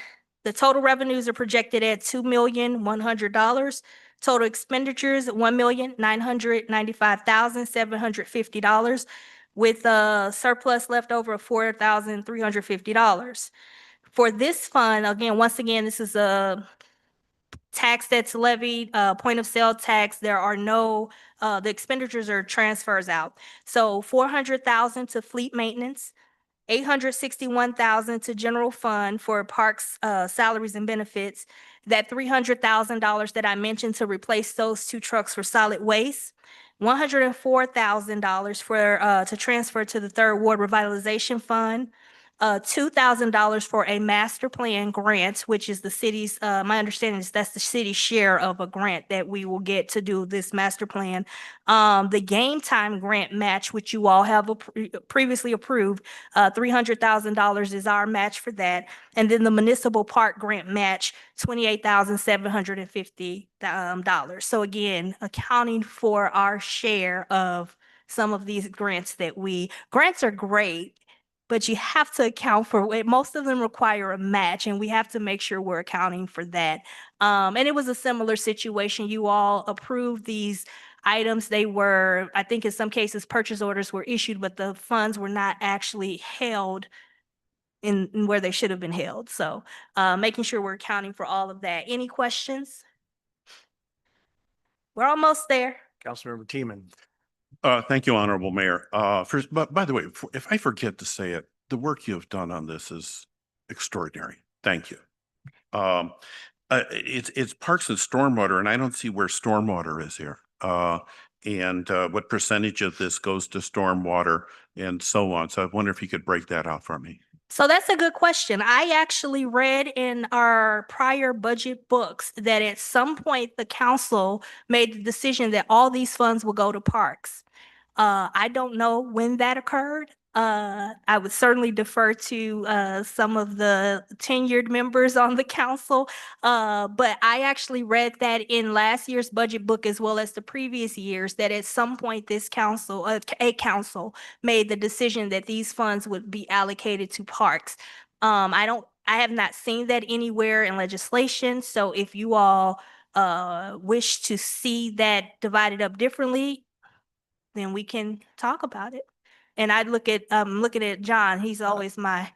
the total revenues are projected at $2,100,000. Total expenditures, $1,995,750, with a surplus left over of $4,350. For this fund, once again, this is a tax that's levied, point of sale tax. There are no, the expenditures are transfers out. So $400,000 to fleet maintenance, $861,000 to general fund for parks, salaries and benefits, that $300,000 that I mentioned to replace those 2 trucks for solid waste, $104,000 for, to transfer to the Third Ward Revitalization Fund, $2,000 for a master plan grant, which is the city's, my understanding is that's the city's share of a grant that we will get to do this master plan. The Game Time grant match, which you all have previously approved, $300,000 is our match for that. And then the municipal park grant match, $28,750 dollars. So again, accounting for our share of some of these grants grants are great, but you have to account for it. Most of them require a match, and we have to make sure we're accounting for that. And it was a similar situation. You all approved these items. They were, I think in some cases, purchase orders were issued, but the funds were not actually held in where they should have been held. So making sure we're accounting for all of that. Any questions? We're almost there. Councilmember Teeman. Thank you, Honorable Mayor. First, but by the way, if I forget to say it, the work you have done on this is extraordinary. Thank you. It's parks and stormwater, and I don't see where stormwater is here. And what percentage of this goes to stormwater and so on. So I wonder if you could break that out for me. So that's a good question. I actually read in our prior budget books that at some point the council made the decision that all these funds will go to parks. I don't know when that occurred. I would certainly defer to some of the tenured members on the council. But I actually read that in last year's budget book as well as the previous years, that at some point this council, a council made the decision that these funds would be allocated to parks. I have not seen that anywhere in legislation. So if you all wish to see that divided up differently, then we can talk about it. And I'd looking at John, he's always my.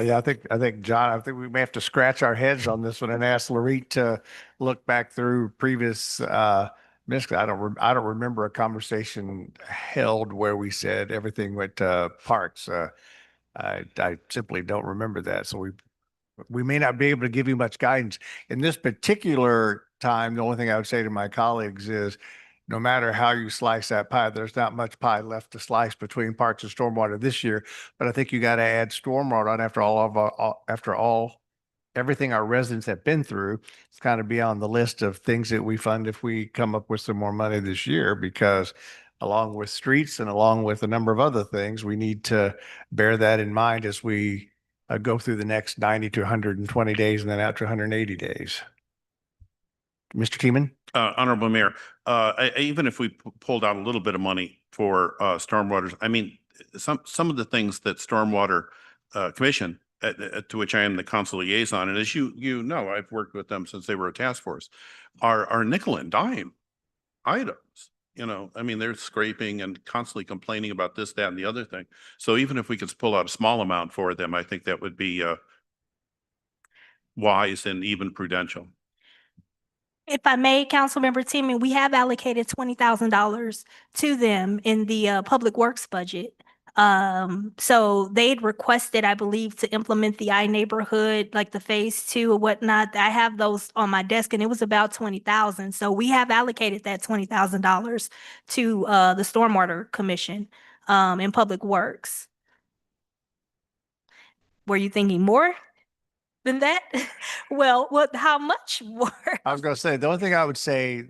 Yeah, I think, John, I think we may have to scratch our heads on this one and ask Laurent to look back through previous, minutes. I don't remember a conversation held where we said everything went to parks. I simply don't remember that. So we may not be able to give you much guidance. In this particular time, the only thing I would say to my colleagues is, no matter how you slice that pie, there's not much pie left to slice between parks and stormwater this year. But I think you got to add stormwater on after everything our residents have been through. It's kind of beyond the list of things that we fund if we come up with some more money this year, because along with streets and along with a number of other things, we need to bear that in mind as we go through the next 90 to 120 days and then out to 180 days. Mr. Teeman? Honorable Mayor, even if we pulled out a little bit of money for stormwaters, I mean, some of the things that Stormwater Commission, to which I am the council liaison, and as you know, I've worked with them since they were a task force, are nickel and dime items. You know, I mean, they're scraping and constantly complaining about this, that, and the other thing. So even if we could pull out a small amount for them, I think that would be wise and even prudential. If I may, Councilmember Teeman, we have allocated $20,000 to them in the Public Works budget. So they'd requested, I believe, to implement the iNeighborhood, like the phase 2 or whatnot. I have those on my desk, and it was about 20,000. So we have allocated that $20,000 to the Stormwater Commission in Public Works. Were you thinking more than that? Well, how much more? I was going to say, the only thing I would say,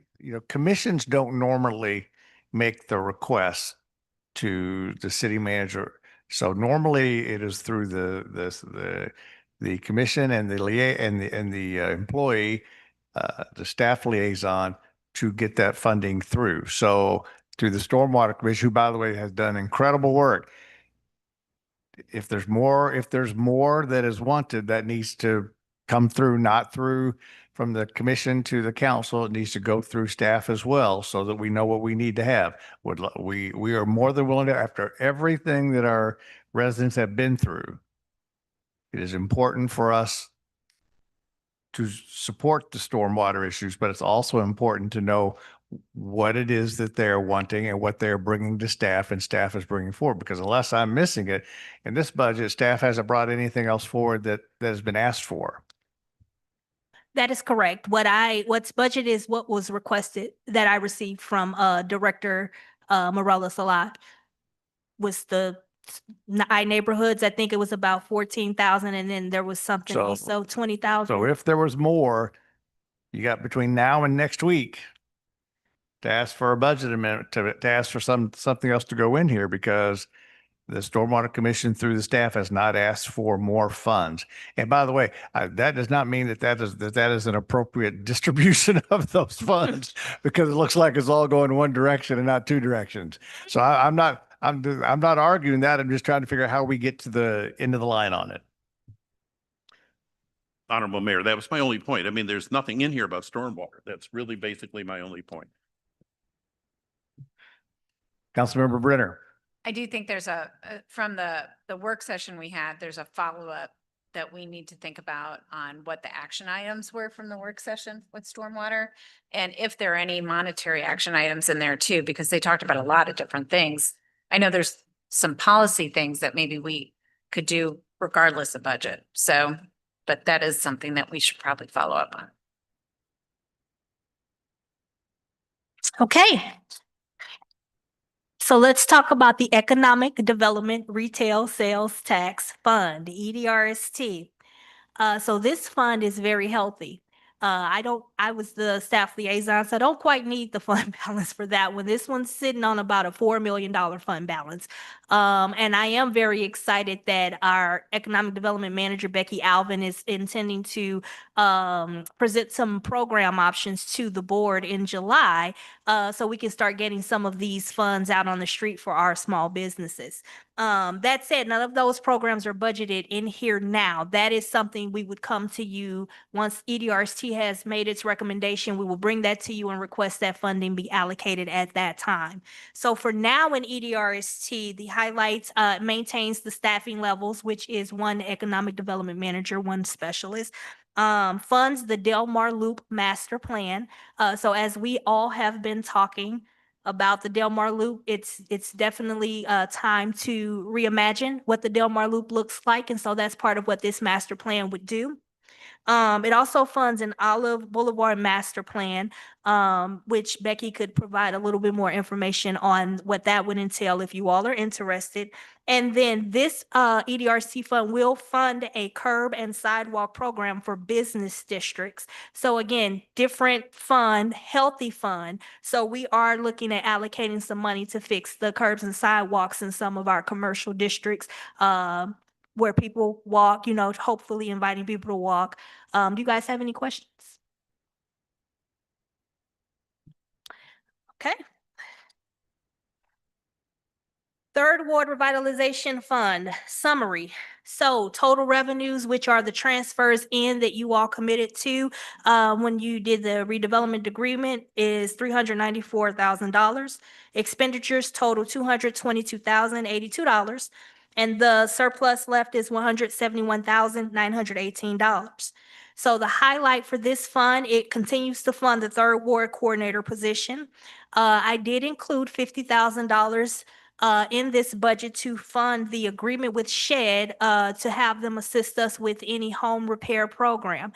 commissions don't normally make the request to the city manager. So normally it is through the commission and the employee, the staff liaison, to get that funding through. So through the Stormwater Commission, who, by the way, has done incredible work. If there's more that is wanted, that needs to come through, not through from the commission to the council. It needs to go through staff as well, so that we know what we need to have. We are more than willing to, after everything that our residents have been through, it is important for us to support the stormwater issues, but it's also important to know what it is that they're wanting and what they're bringing to staff and staff is bringing forward. Because unless I'm missing it, in this budget, staff hasn't brought anything else forward that has been asked for. That is correct. What's budgeted is what was requested that I received from Director Morella Salat was the neighborhoods. I think it was about 14,000, and then there was something So- also 20,000. So if there was more, you got between now and next week to ask for a budget amendment, to ask for something else to go in here, because the Stormwater Commission through the staff has not asked for more funds. And by the way, that does not mean that is an appropriate distribution of those funds, because it looks like it's all going one direction and not two directions. So I'm not arguing that. I'm just trying to figure out how we get to the end of the line on it. Honorable Mayor, that was my only point. I mean, there's nothing in here about stormwater. That's really basically my only point. Councilmember Brenner. I do think there's from the work session we had, there's a follow-up that we need to think about on what the action items were from the work session with stormwater. And if there are any monetary action items in there too, because they talked about a lot of different things. I know there's some policy things that maybe we could do regardless of budget. So, but that is something that we should probably follow up on. Okay. So let's talk about the Economic Development Retail Sales Tax Fund, EDRST. So this fund is very healthy. I was the staff liaison, so I don't quite need the fund balance for that one. This one's sitting on about a $4 million fund balance. And I am very excited that our Economic Development Manager, Becky Alvin, is intending to present some program options to the board in July, so we can start getting some of these funds out on the street for our small businesses. That said, none of those programs are budgeted in here now. That is something we would come to you once EDRST has made its recommendation. We will bring that to you and request that funding be allocated at that time. So for now in EDRST, the highlights maintains the staffing levels, which is 1 economic development manager, 1 specialist. Funds the Delmar Loop Master Plan. So as we all have been talking about the Delmar Loop, it's definitely time to reimagine what the Delmar Loop looks like. And so that's part of what this master plan would do. It also funds an Olive Boulevard Master Plan, which Becky could provide a little bit more information on what that would entail if you all are interested. And then this EDRC fund will fund a curb and sidewalk program for business districts. So again, different fund, healthy fund. So we are looking at allocating some money to fix the curbs and sidewalks in some of our commercial districts, where people walk, hopefully inviting people to walk. Do you guys have any questions? Okay. Third Ward Revitalization Fund summary. So total revenues, which are the transfers in that you all committed to when you did the redevelopment agreement, is $394,000. Expenditures total $222,082. And the surplus left is $171,918. So the highlight for this fund, it continues to fund the Third Ward Coordinator position. I did include $50,000 in this budget to fund the agreement with SHED to have them assist us with any home repair program.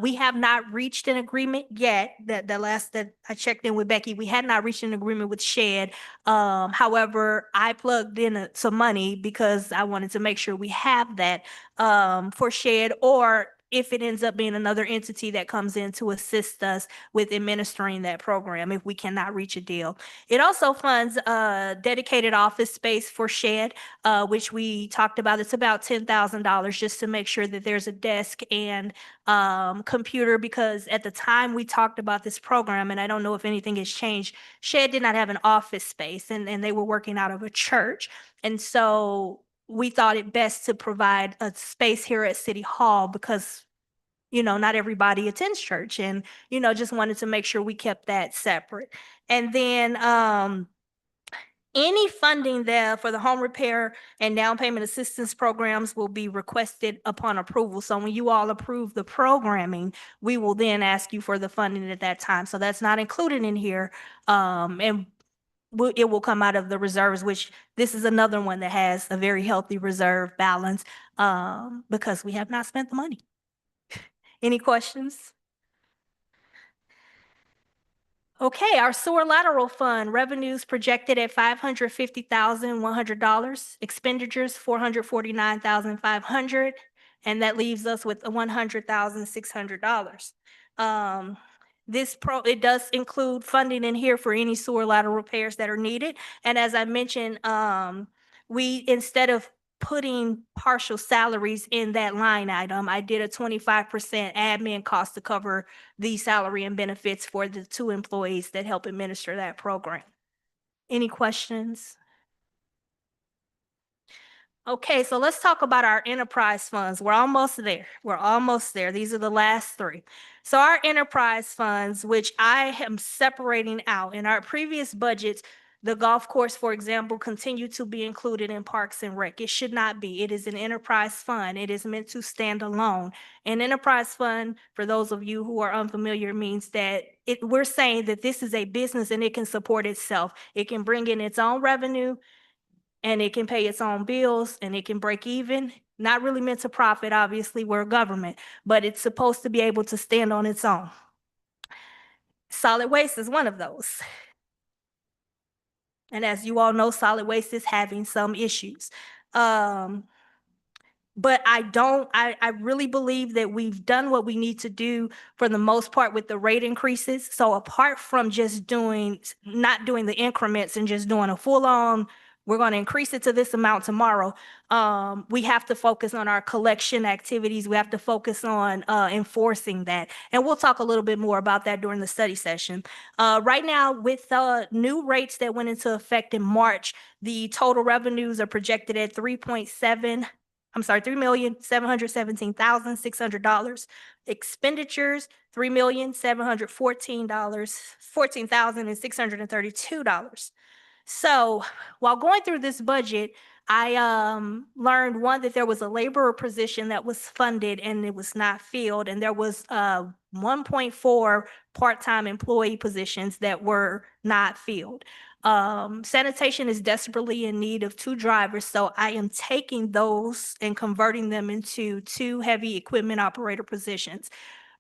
We have not reached an agreement yet. The last that I checked in with Becky, we had not reached an agreement with SHED. However, I plugged in some money because I wanted to make sure we have that for SHED, or if it ends up being another entity that comes in to assist us with administering that program if we cannot reach a deal. It also funds dedicated office space for SHED, which we talked about. It's about $10,000 just to make sure that there's a desk and computer, because at the time we talked about this program, and I don't know if anything has changed, SHED did not have an office space, and they were working out of a church. And so we thought it best to provide a space here at City Hall because, not everybody attends church, and, just wanted to make sure we kept that separate. And then any funding there for the home repair and down payment assistance programs will be requested upon approval. So when you all approve the programming, we will then ask you for the funding at that time. So that's not included in here. And it will come out of the reserves, which this is another one that has a very healthy reserve balance because we have not spent the money. Any questions? Okay, our sewer lateral fund revenues projected at $550,100, expenditures $449,500, and that leaves us with $100,600. It does include funding in here for any sewer lateral repairs that are needed. And as I mentioned, we, instead of putting partial salaries in that line item, I did a 25% admin cost to cover the salary and benefits for the 2 employees that help administer that program. Any questions? Okay, so let's talk about our enterprise funds. We're almost there. We're almost there. These are the last 3. So our enterprise funds, which I am separating out in our previous budgets, the golf course, for example, continued to be included in Parks and Rec. It should not be. It is an enterprise fund. It is meant to stand alone. An enterprise fund, for those of you who are unfamiliar, means that we're saying that this is a business and it can support itself. It can bring in its own revenue, and it can pay its own bills, and it can break even. Not really meant to profit, obviously, we're a government, but it's supposed to be able to stand on its own. Solid waste is one of those. And as you all know, solid waste is having some issues. But I really believe that we've done what we need to do for the most part with the rate increases. So apart from just not doing the increments and just doing a full-on, we're going to increase it to this amount tomorrow, we have to focus on our collection activities. We have to focus on enforcing that. And we'll talk a little bit more about that during the study session. Right now, with new rates that went into effect in March, the total revenues are projected at $3,717,600. Expenditures, $3,714,632. So while going through this budget, I learned, one, that there was a laborer position that was funded and it was not filled, and there was 1.4 part-time employee positions that were not filled. Sanitation is desperately in need of 2 drivers, so I am taking those and converting them into 2 heavy equipment operator positions.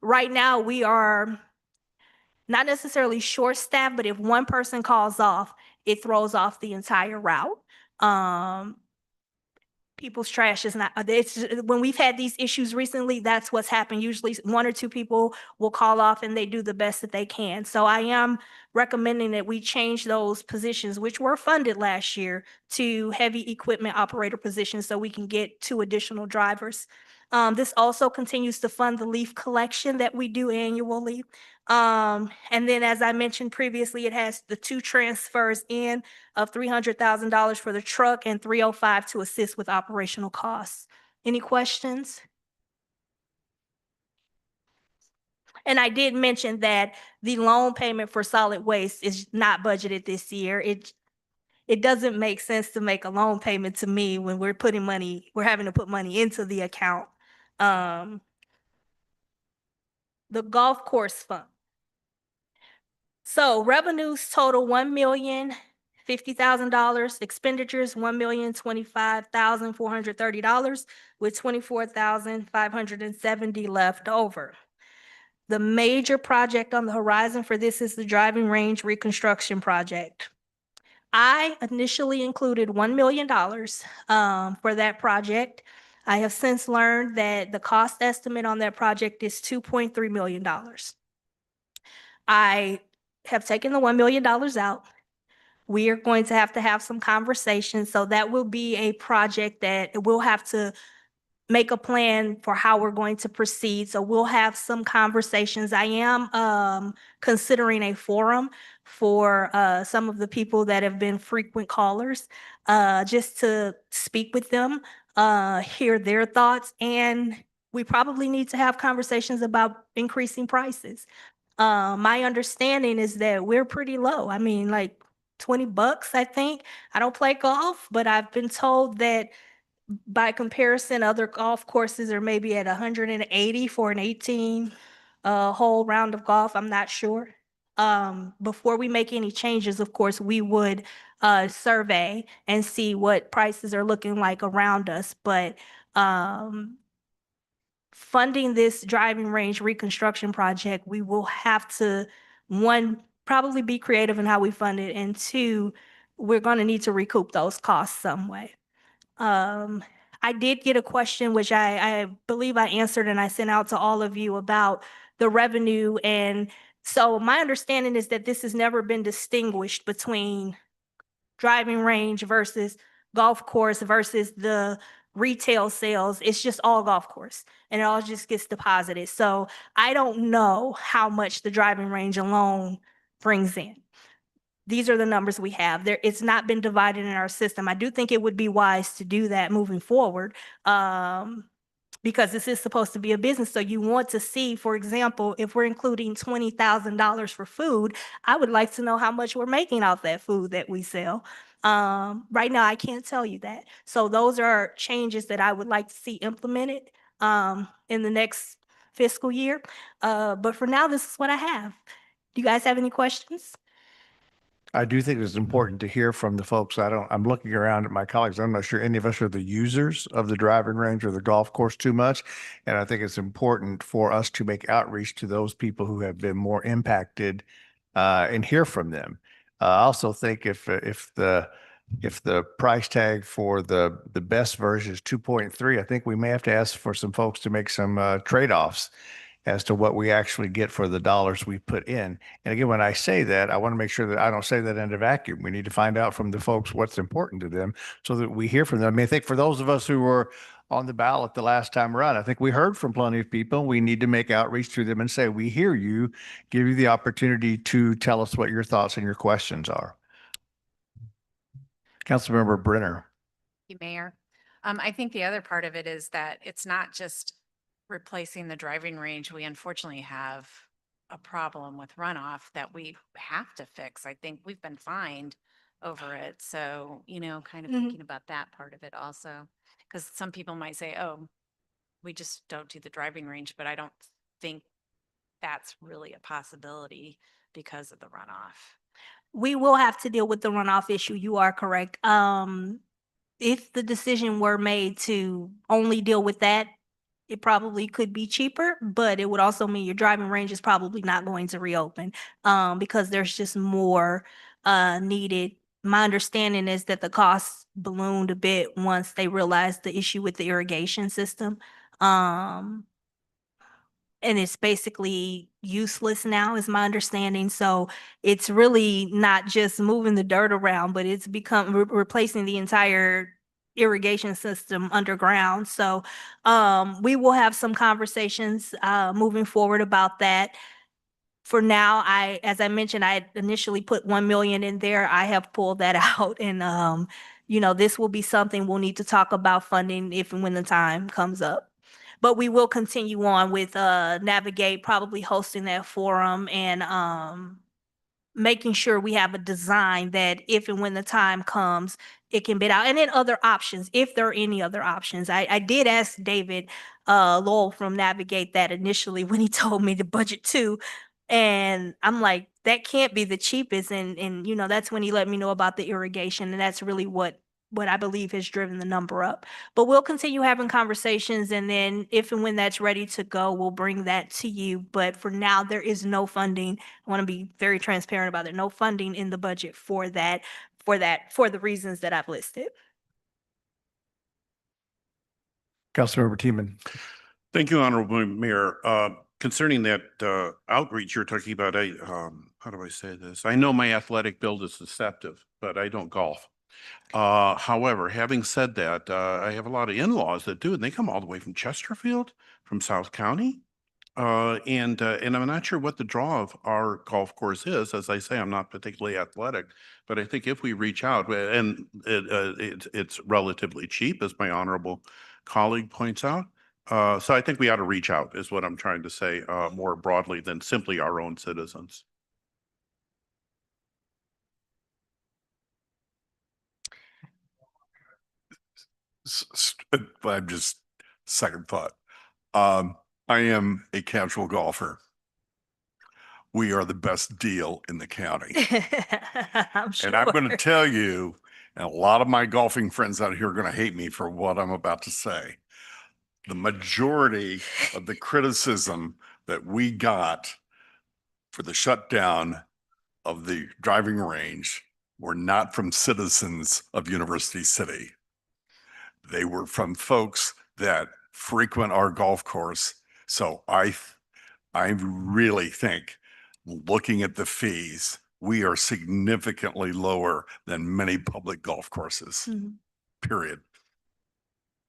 Right now, we are not necessarily short-staffed, but if one person calls off, it throws off the entire route. People's trash is not, when we've had these issues recently, that's what's happened. Usually 1 or 2 people will call off and they do the best that they can. So I am recommending that we change those positions, which were funded last year, to heavy equipment operator positions so we can get 2 additional drivers. This also continues to fund the leaf collection that we do annually. And then, as I mentioned previously, it has the 2 transfers in of $300,000 for the truck and $305,000 to assist with operational costs. Any questions? And I did mention that the loan payment for solid waste is not budgeted this year. It doesn't make sense to make a loan payment to me when we're having to put money into the account. The golf course fund. So revenues total $1,050,000, expenditures $1,025,430, with $24,570 left over. The major project on the horizon for this is the driving range reconstruction project. I initially included $1 million for that project. I have since learned that the cost estimate on that project is $2.3 million. I have taken the $1 million out. We are going to have some conversations. So that will be a project that we'll have to make a plan for how we're going to proceed. So we'll have some conversations. I am considering a forum for some of the people that have been frequent callers, just to speak with them, hear their thoughts, and we probably need to have conversations about increasing prices. My understanding is that we're pretty low. I mean, like $20, I think. I don't play golf, but I've been told that by comparison, other golf courses are maybe at 180 for an 18 hole round of golf. I'm not sure. Before we make any changes, of course, we would survey and see what prices are looking like around us. But funding this driving range reconstruction project, we will have to, one, probably be creative in how we fund it, and two, we're going to need to recoup those costs some way. I did get a question, which I believe I answered and I sent out to all of you about the revenue. And so my understanding is that this has never been distinguished between driving range versus golf course versus the retail sales. It's just all golf course and it all just gets deposited. So I don't know how much the driving range alone brings in. These are the numbers we have. There, it's not been divided in our system. I do think it would be wise to do that moving forward. Because this is supposed to be a business. So you want to see, for example, if we're including $20,000 for food, I would like to know how much we're making off that food that we sell. Right now, I can't tell you that. So those are changes that I would like to see implemented in the next fiscal year. But for now, this is what I have. Do you guys have any questions? I do think it's important to hear from the folks. I'm looking around at my colleagues. I'm not sure any of us are the users of the driving range or the golf course too much. And I think it's important for us to make outreach to those people who have been more impacted and hear from them. I also think if the price tag for the best version is 2.3, I think we may have to ask for some folks to make some trade-offs as to what we actually get for the dollars we put in. And again, when I say that, I want to make sure that I don't say that in a vacuum. We need to find out from the folks what's important to them so that we hear from them. I mean, I think for those of us who were on the ballot the last time around, I think we heard from plenty of people. We need to make outreach to them and say, we hear you, give you the opportunity to tell us what your thoughts and your questions are. Councilmember Brenner. Thank you, Mayor. I think the other part of it is that it's not just replacing the driving range. We unfortunately have a problem with runoff that we have to fix. I think we've been fined over it. So, you know, kind of thinking about that part of it also, because some people might say, oh, we just don't do the driving range, but I don't think that's really a possibility because of the runoff. We will have to deal with the runoff issue. You are correct. If the decision were made to only deal with that, it probably could be cheaper, but it would also mean your driving range is probably not going to reopen because there's just more needed. My understanding is that the costs ballooned a bit once they realized the issue with the irrigation system. And it's basically useless now is my understanding. So it's really not just moving the dirt around, but it's become replacing the entire irrigation system underground. So we will have some conversations moving forward about that. For now, as I mentioned, I initially put 1 million in there. I have pulled that out, and you know, this will be something we'll need to talk about funding if and when the time comes up. But we will continue on with Navigate, probably hosting that forum and making sure we have a design that if and when the time comes, it can bid out. And then other options, if there are any other options. I did ask David Lowell from Navigate that initially when he told me to budget 2. And I'm like, that can't be the cheapest. And you know, that's when he let me know about the irrigation. And that's really what I believe has driven the number up. But we'll continue having conversations, and then if and when that's ready to go, we'll bring that to you. But for now, there is no funding. I want to be very transparent about it. No funding in the budget for the reasons that I've listed. Councilmember Teeman. Thank you, Honorable Mayor. Concerning that outreach you're talking about, how do I say this? I know my athletic build is deceptive, but I don't golf. However, having said that, I have a lot of in-laws that do, and they come all the way from Chesterfield, from South County. And I'm not sure what the draw of our golf course is. As I say, I'm not particularly athletic, but I think if we reach out, and it's relatively cheap, as my honorable colleague points out. So I think we ought to reach out is what I'm trying to say more broadly than simply our own citizens. I'm just second thought. I am a casual golfer. We are the best deal in the county. And I'm going to tell you, and a lot of my golfing friends out here are going to hate me for what I'm about to say. the majority of the criticism that we got for the shutdown of the driving range were not from citizens of University City. They were from folks that frequent our golf course. So I really think, looking at the fees, we are significantly lower than many public golf courses, period.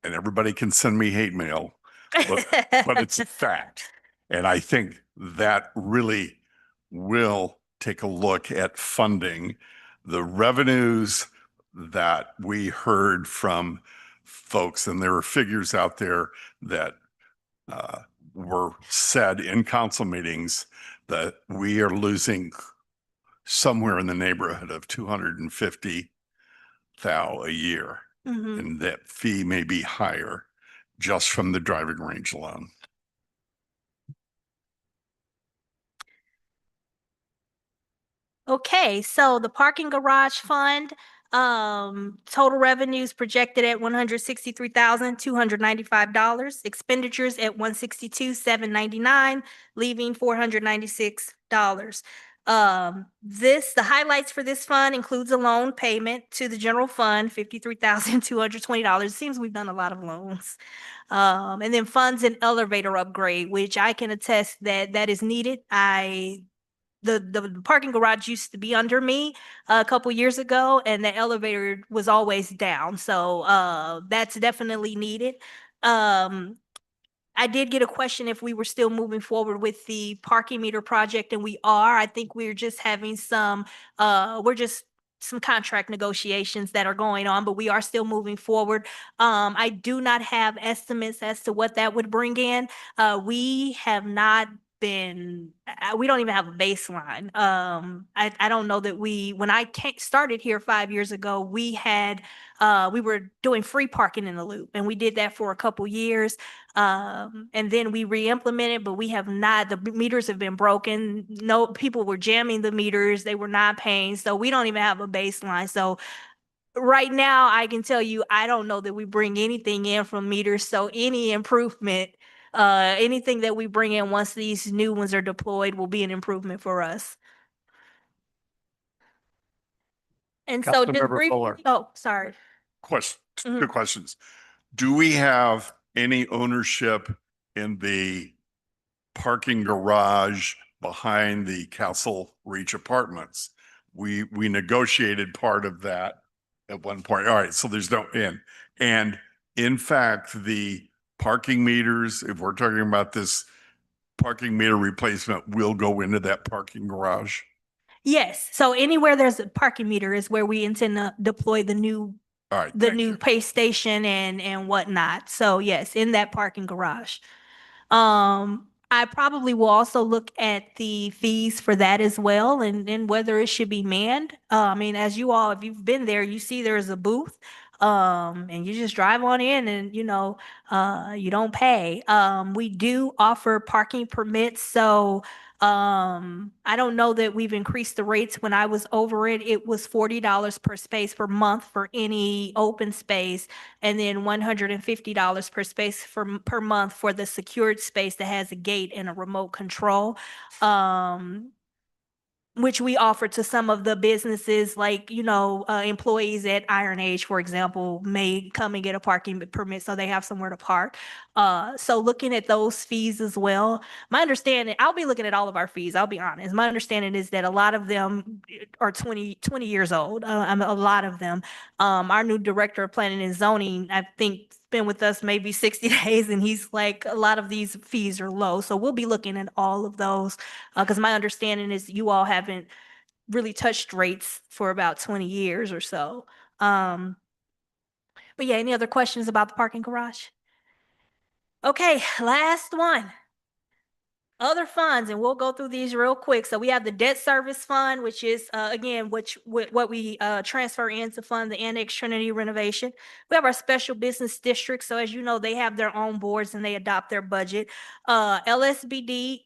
And everybody can send me hate mail, but it's a fact. And I think that really will take a look at funding the revenues that we heard from folks. And there are figures out there that were said in council meetings that we are losing somewhere in the neighborhood of 250,000 a year. And that fee may be higher just from the driving range alone. Okay, so the parking garage fund, total revenues projected at $163,295, expenditures at $162,799, leaving $496. The highlights for this fund includes a loan payment to the general fund, $53,220. It seems we've done a lot of loans. And then funds and elevator upgrade, which I can attest that is needed. The parking garage used to be under me a couple years ago, and the elevator was always down. So that's definitely needed. I did get a question if we were still moving forward with the parking meter project, and we are. I think we're just having some contract negotiations that are going on, but we are still moving forward. I do not have estimates as to what that would bring in. We have not been, we don't even have a baseline. I don't know that when I started here 5 years ago, we were doing free parking in the loop, and we did that for a couple years. And then we re-implemented, but we have not, the meters have been broken. No, people were jamming the meters. They were not paying. So we don't even have a baseline. So right now I can tell you, I don't know that we bring anything in from meters. So any improvement, anything that we bring in once these new ones are deployed will be an improvement for us. And so just Councilmember briefly, Fuller. oh, sorry. Question, Mhm. two questions. Do we have any ownership in the parking garage behind the Castle Reach Apartments? We negotiated part of that at one point. All right, so there's no in. And in fact, the parking meters, if we're talking about this parking meter replacement, will go into that parking garage. Yes. So anywhere there's a parking meter is where we intend to deploy the new All right. the thank new you. pay station and whatnot. So yes, in that parking garage. I probably will also look at the fees for that as well, and whether it should be manned. I mean, as you all, if you've been there, you see there's a booth. And you just drive on in and, you don't pay. We do offer parking permits. So, I don't know that we've increased the rates. When I was over it was $40 per space per month for any open space, and then $150 per space per month for the secured space that has a gate and a remote control. Which we offer to some of the businesses, like, employees at Iron Age, for example, may come and get a parking permit so they have somewhere to park. So looking at those fees as well, my understanding, I'll be looking at all of our fees, I'll be honest. My understanding is that a lot of them are 20 years old. A lot of them. Our new director of planning and zoning, I think, been with us maybe 60 days, and he's like, a lot of these fees are low. So we'll be looking at all of those, because my understanding is you all haven't really touched rates for about 20 years or so. But yeah, any other questions about the parking garage? Okay, last one. Other funds, and we'll go through these real quick. So we have the debt service fund, which is, again, what we transfer in to fund the Annex Trinity renovation. We have our special business district. So as you know, they have their own boards and they adopt their budget. LSBD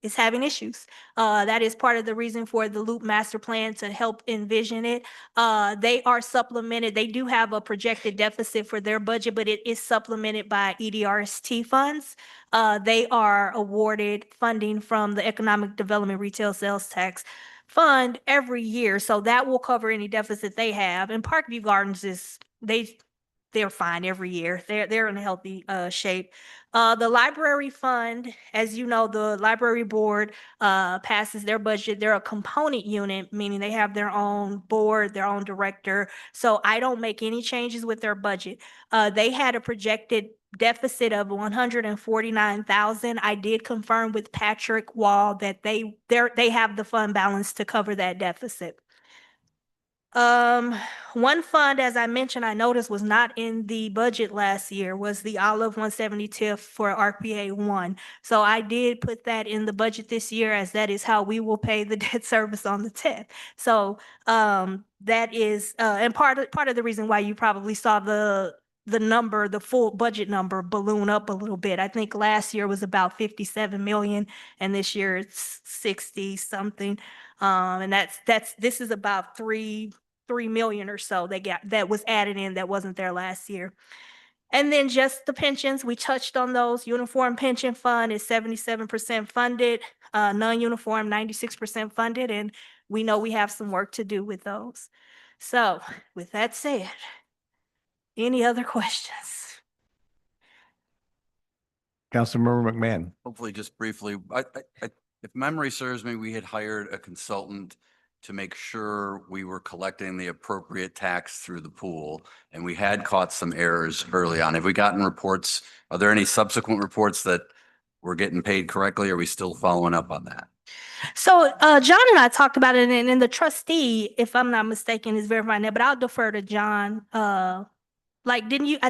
is having issues. That is part of the reason for the Loop Master Plan to help envision it. They are supplemented. They do have a projected deficit for their budget, but it is supplemented by EDRST funds. They are awarded funding from the Economic Development Retail Sales Tax Fund every year. So that will cover any deficit they have. And Parkview Gardens they're fine every year. They're in a healthy shape. The library fund, as you know, the library board passes their budget. They're a component unit, meaning they have their own board, their own director. So I don't make any changes with their budget. They had a projected deficit of 149,000. I did confirm with Patrick Wall that they have the fund balance to cover that deficit. One fund, as I mentioned, I noticed was not in the budget last year, was the Olive 170 TIF for RPA 1. So I did put that in the budget this year, as that is how we will pay the debt service on the TIF. So that is, and part of the reason why you probably saw the number, the full budget number balloon up a little bit. I think last year was about 57 million and this year it's 60 something. And this is about 3 million or so that was added in that wasn't there last year. And then just the pensions, we touched on those. Uniform pension fund is 77% funded, non-uniform 96% funded, and we know we have some work to do with those. So with that said, any other questions? Councilmember McMahon. Hopefully, just briefly, if memory serves me, we had hired a consultant to make sure we were collecting the appropriate tax through the pool, and we had caught some errors early on. Have we gotten reports? Are there any subsequent reports that we're getting paid correctly? Are we still following up on that? So John and I talked about it, and the trustee, if I'm not mistaken, is verifying that, but I'll defer to John. I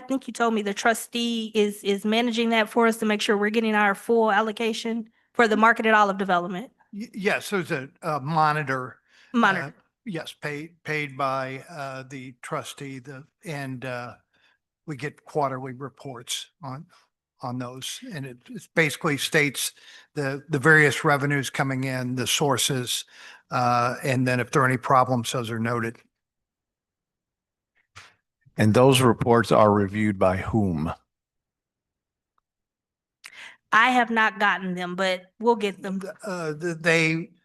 think you told me the trustee is managing that for us to make sure we're getting our full allocation for the marketed olive development. Yes, there's a monitor. Monitor. Yes, paid by the trustee, and we get quarterly reports on those. And it basically states the various revenues coming in, the sources, and then if there are any problems, those are noted. And those reports are reviewed by whom? I have not gotten them, but we'll get them.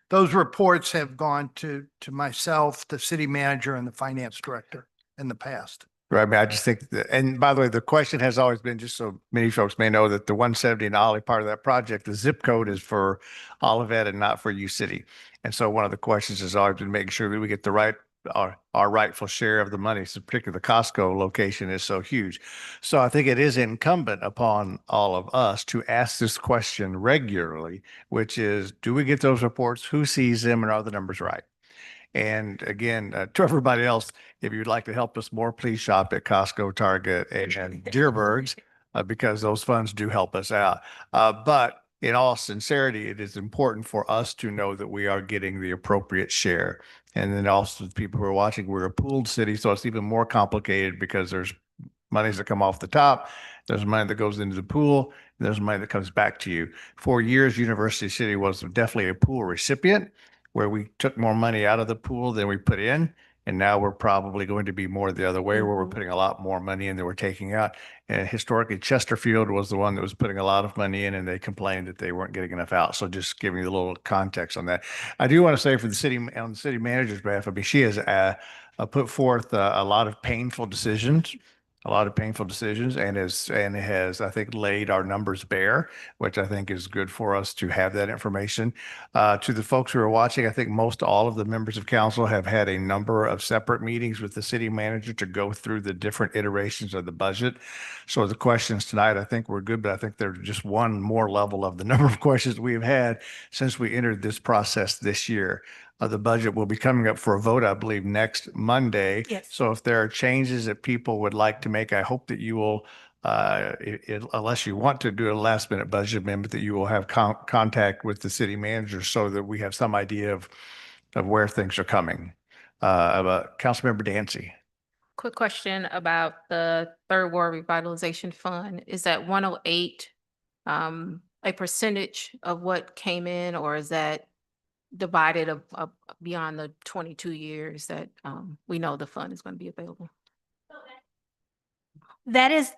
Those reports have gone to myself, the city manager, and the finance director in the past. Right. I mean, I just think that, and by the way, the question has always been, just so many folks may know, that the 170 and Ollie part of that project, the zip code is for Olivet and not for U City. And so one of the questions has always been making sure that we get the right, our rightful share of the money. So particularly the Costco location is so huge. So I think it is incumbent upon all of us to ask this question regularly, which is, do we get those reports? Who sees them, and are the numbers right? And again, to everybody else, if you'd like to help us more, please shop at Costco, Target, and Dearborg's, because those funds do help us out. But in all sincerity, it is important for us to know that we are getting the appropriate share. And then also the people who are watching, we're a pooled city, so it's even more complicated because there's monies that come off the top, there's money that goes into the pool, and there's money that comes back to you. For years, University City was definitely a pool recipient, where we took more money out of the pool than we put in. And now we're probably going to be more the other way, where we're putting a lot more money in than we're taking out. And historically, Chesterfield was the one that was putting a lot of money in, and they complained that they weren't getting enough out. So just giving you a little context on that. I do want to say, for the city, on the city manager's behalf, I mean, she has put forth a lot of painful decisions. And has, I think, laid our numbers bare, which I think is good for us to have that information. To the folks who are watching, I think most all of the members of council have had a number of separate meetings with the city manager to go through the different iterations of the budget. So the questions tonight, I think, were good, but I think they're just one more level of the number of questions we've had since we entered this process this year. The budget will be coming up for a vote, I believe, next Monday. Yes. So if there are changes that people would like to make, I hope that you will, unless you want to do a last minute budget amendment, that you will have contact with the city manager so that we have some idea of where things are coming. Councilmember Dancy. Quick question about the Third Ward Revitalization Fund. Is that 108 a percentage of what came in, or is that divided up beyond the 22 years that we know the fund is going to be available? That is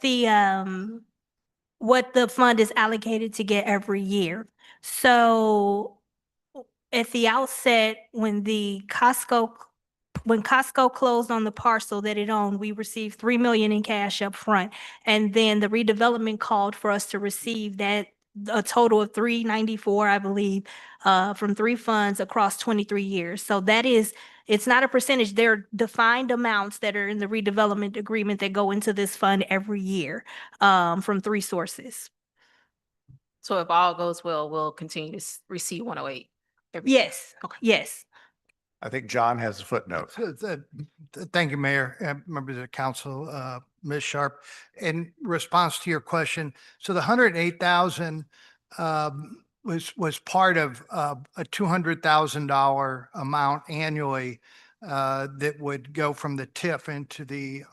what the fund is allocated to get every year. So at the outset, when Costco closed on the parcel that it owned, we received 3 million in cash up front. And then the redevelopment called for us to receive a total of 394, I believe, from 3 funds across 23 years. So it's not a percentage. They're defined amounts that are in the redevelopment agreement that go into this fund every year, from 3 sources. So if all goes well, we'll continue to receive 108 every year? Yes, Okay. yes. I think John has a footnote. Thank you, Mayor, members of the council, Ms. Sharp. In response to your question, so the 108,000 was part of a $200,000 amount annually that would go from the TIF into the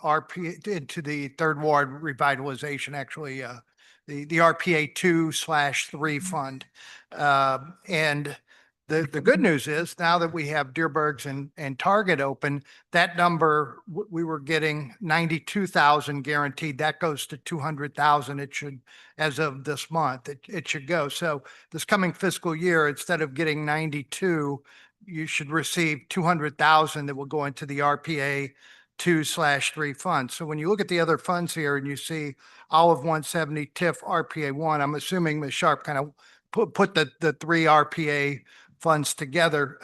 into the Third Ward revitalization, actually, the RPA 2/3 fund. And the good news is now that we have Deerbergs and Target open, that number, we were getting 92,000 guaranteed. That goes to 200,000. It should, as of this month, it should go. So this coming fiscal year, instead of getting 92, you should receive 200,000 that will go into the RPA 2/3 fund. So when you look at the other funds here and you see all of 170 TIF RPA 1, I'm assuming Ms. Sharp kind of put the 3 RPA funds together.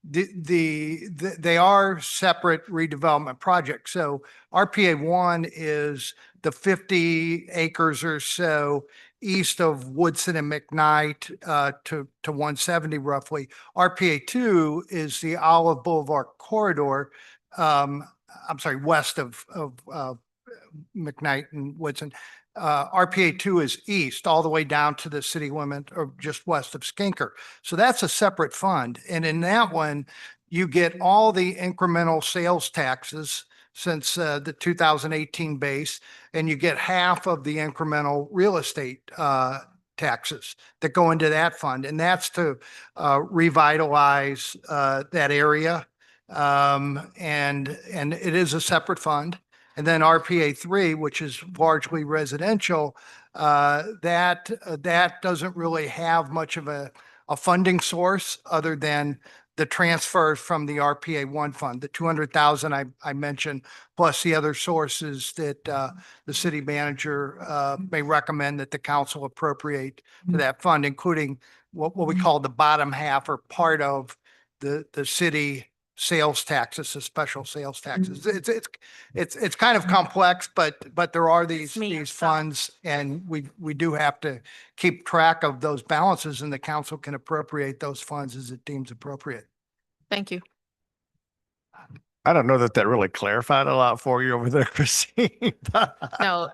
They are separate redevelopment projects. So RPA 1 is the 50 acres or so east of Woodson and McKnight to 170 roughly. RPA 2 is the Olive Boulevard corridor. I'm sorry, west of McKnight and Woodson. RPA 2 is east all the way down to the city limit or just west of Skinker. So that's a separate fund. And in that one, you get all the incremental sales taxes since the 2018 base, and you get half of the incremental real estate taxes that go into that fund. And that's to revitalize that area. And it is a separate fund. And then RPA 3, which is largely residential, that doesn't really have much of a funding source other than the transfers from the RPA 1 fund, the 200,000 I mentioned, plus the other sources that the city manager may recommend that the council appropriate to that fund, including what we call the bottom half or part of the city sales taxes, the special sales taxes. It's kind of complex, but there are these funds, and we do have to keep track of those balances, and the council can appropriate those funds as it deems appropriate. Thank you. I don't know that really clarified a lot for you over there, Christine. No,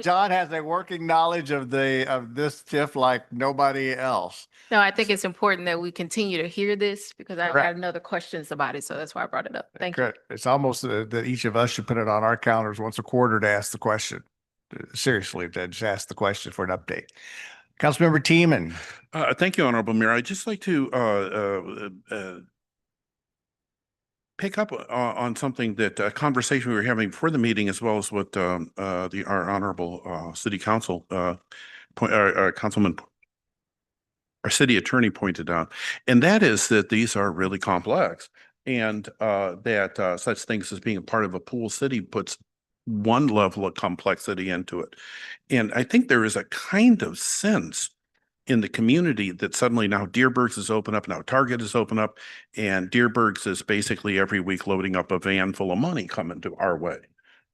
John has a working knowledge of this TIF like nobody else. No, I think it's important that we continue to hear this because I Correct. had another questions about it. So that's why I brought it up. Thank you. Correct. It's almost that each of us should put it on our calendars once a quarter to ask the question. Seriously, to just ask the question for an update. Councilmember Teeman. Thank you, Honorable Mayor. I'd just like to pick up on something that a conversation we were having before the meeting, as well as what our honorable city council councilman, our city attorney pointed out, and that is that these are really complex, and that such things as being a part of a pool city puts one level of complexity into it. And I think there is a kind of sense in the community that suddenly now Deerbergs is open up, now Target is open up, and Deerbergs is basically every week loading up a van full of money coming to our way.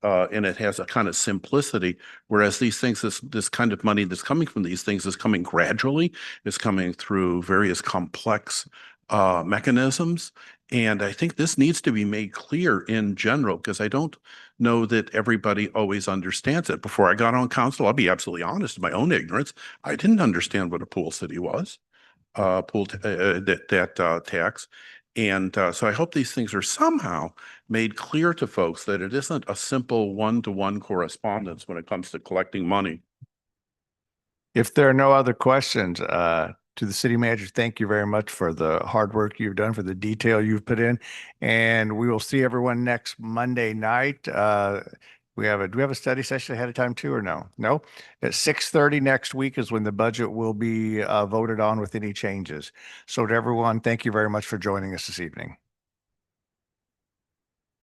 And it has a kind of simplicity, whereas these things, this kind of money that's coming from these things is coming gradually, is coming through various complex mechanisms. And I think this needs to be made clear in general, because I don't know that everybody always understands it. Before I got on council, I'll be absolutely honest, in my own ignorance, I didn't understand what a pool city was, tax. And so I hope these things are somehow made clear to folks that it isn't a simple one-to-one correspondence when it comes to collecting money. If there are no other questions, to the city manager, thank you very much for the hard work you've done, for the detail you've put in. And we will see everyone next Monday night. Do we have a study session ahead of time too, or no? No? At 6:30 next week is when the budget will be voted on with any changes. So to everyone, thank you very much for joining us this evening.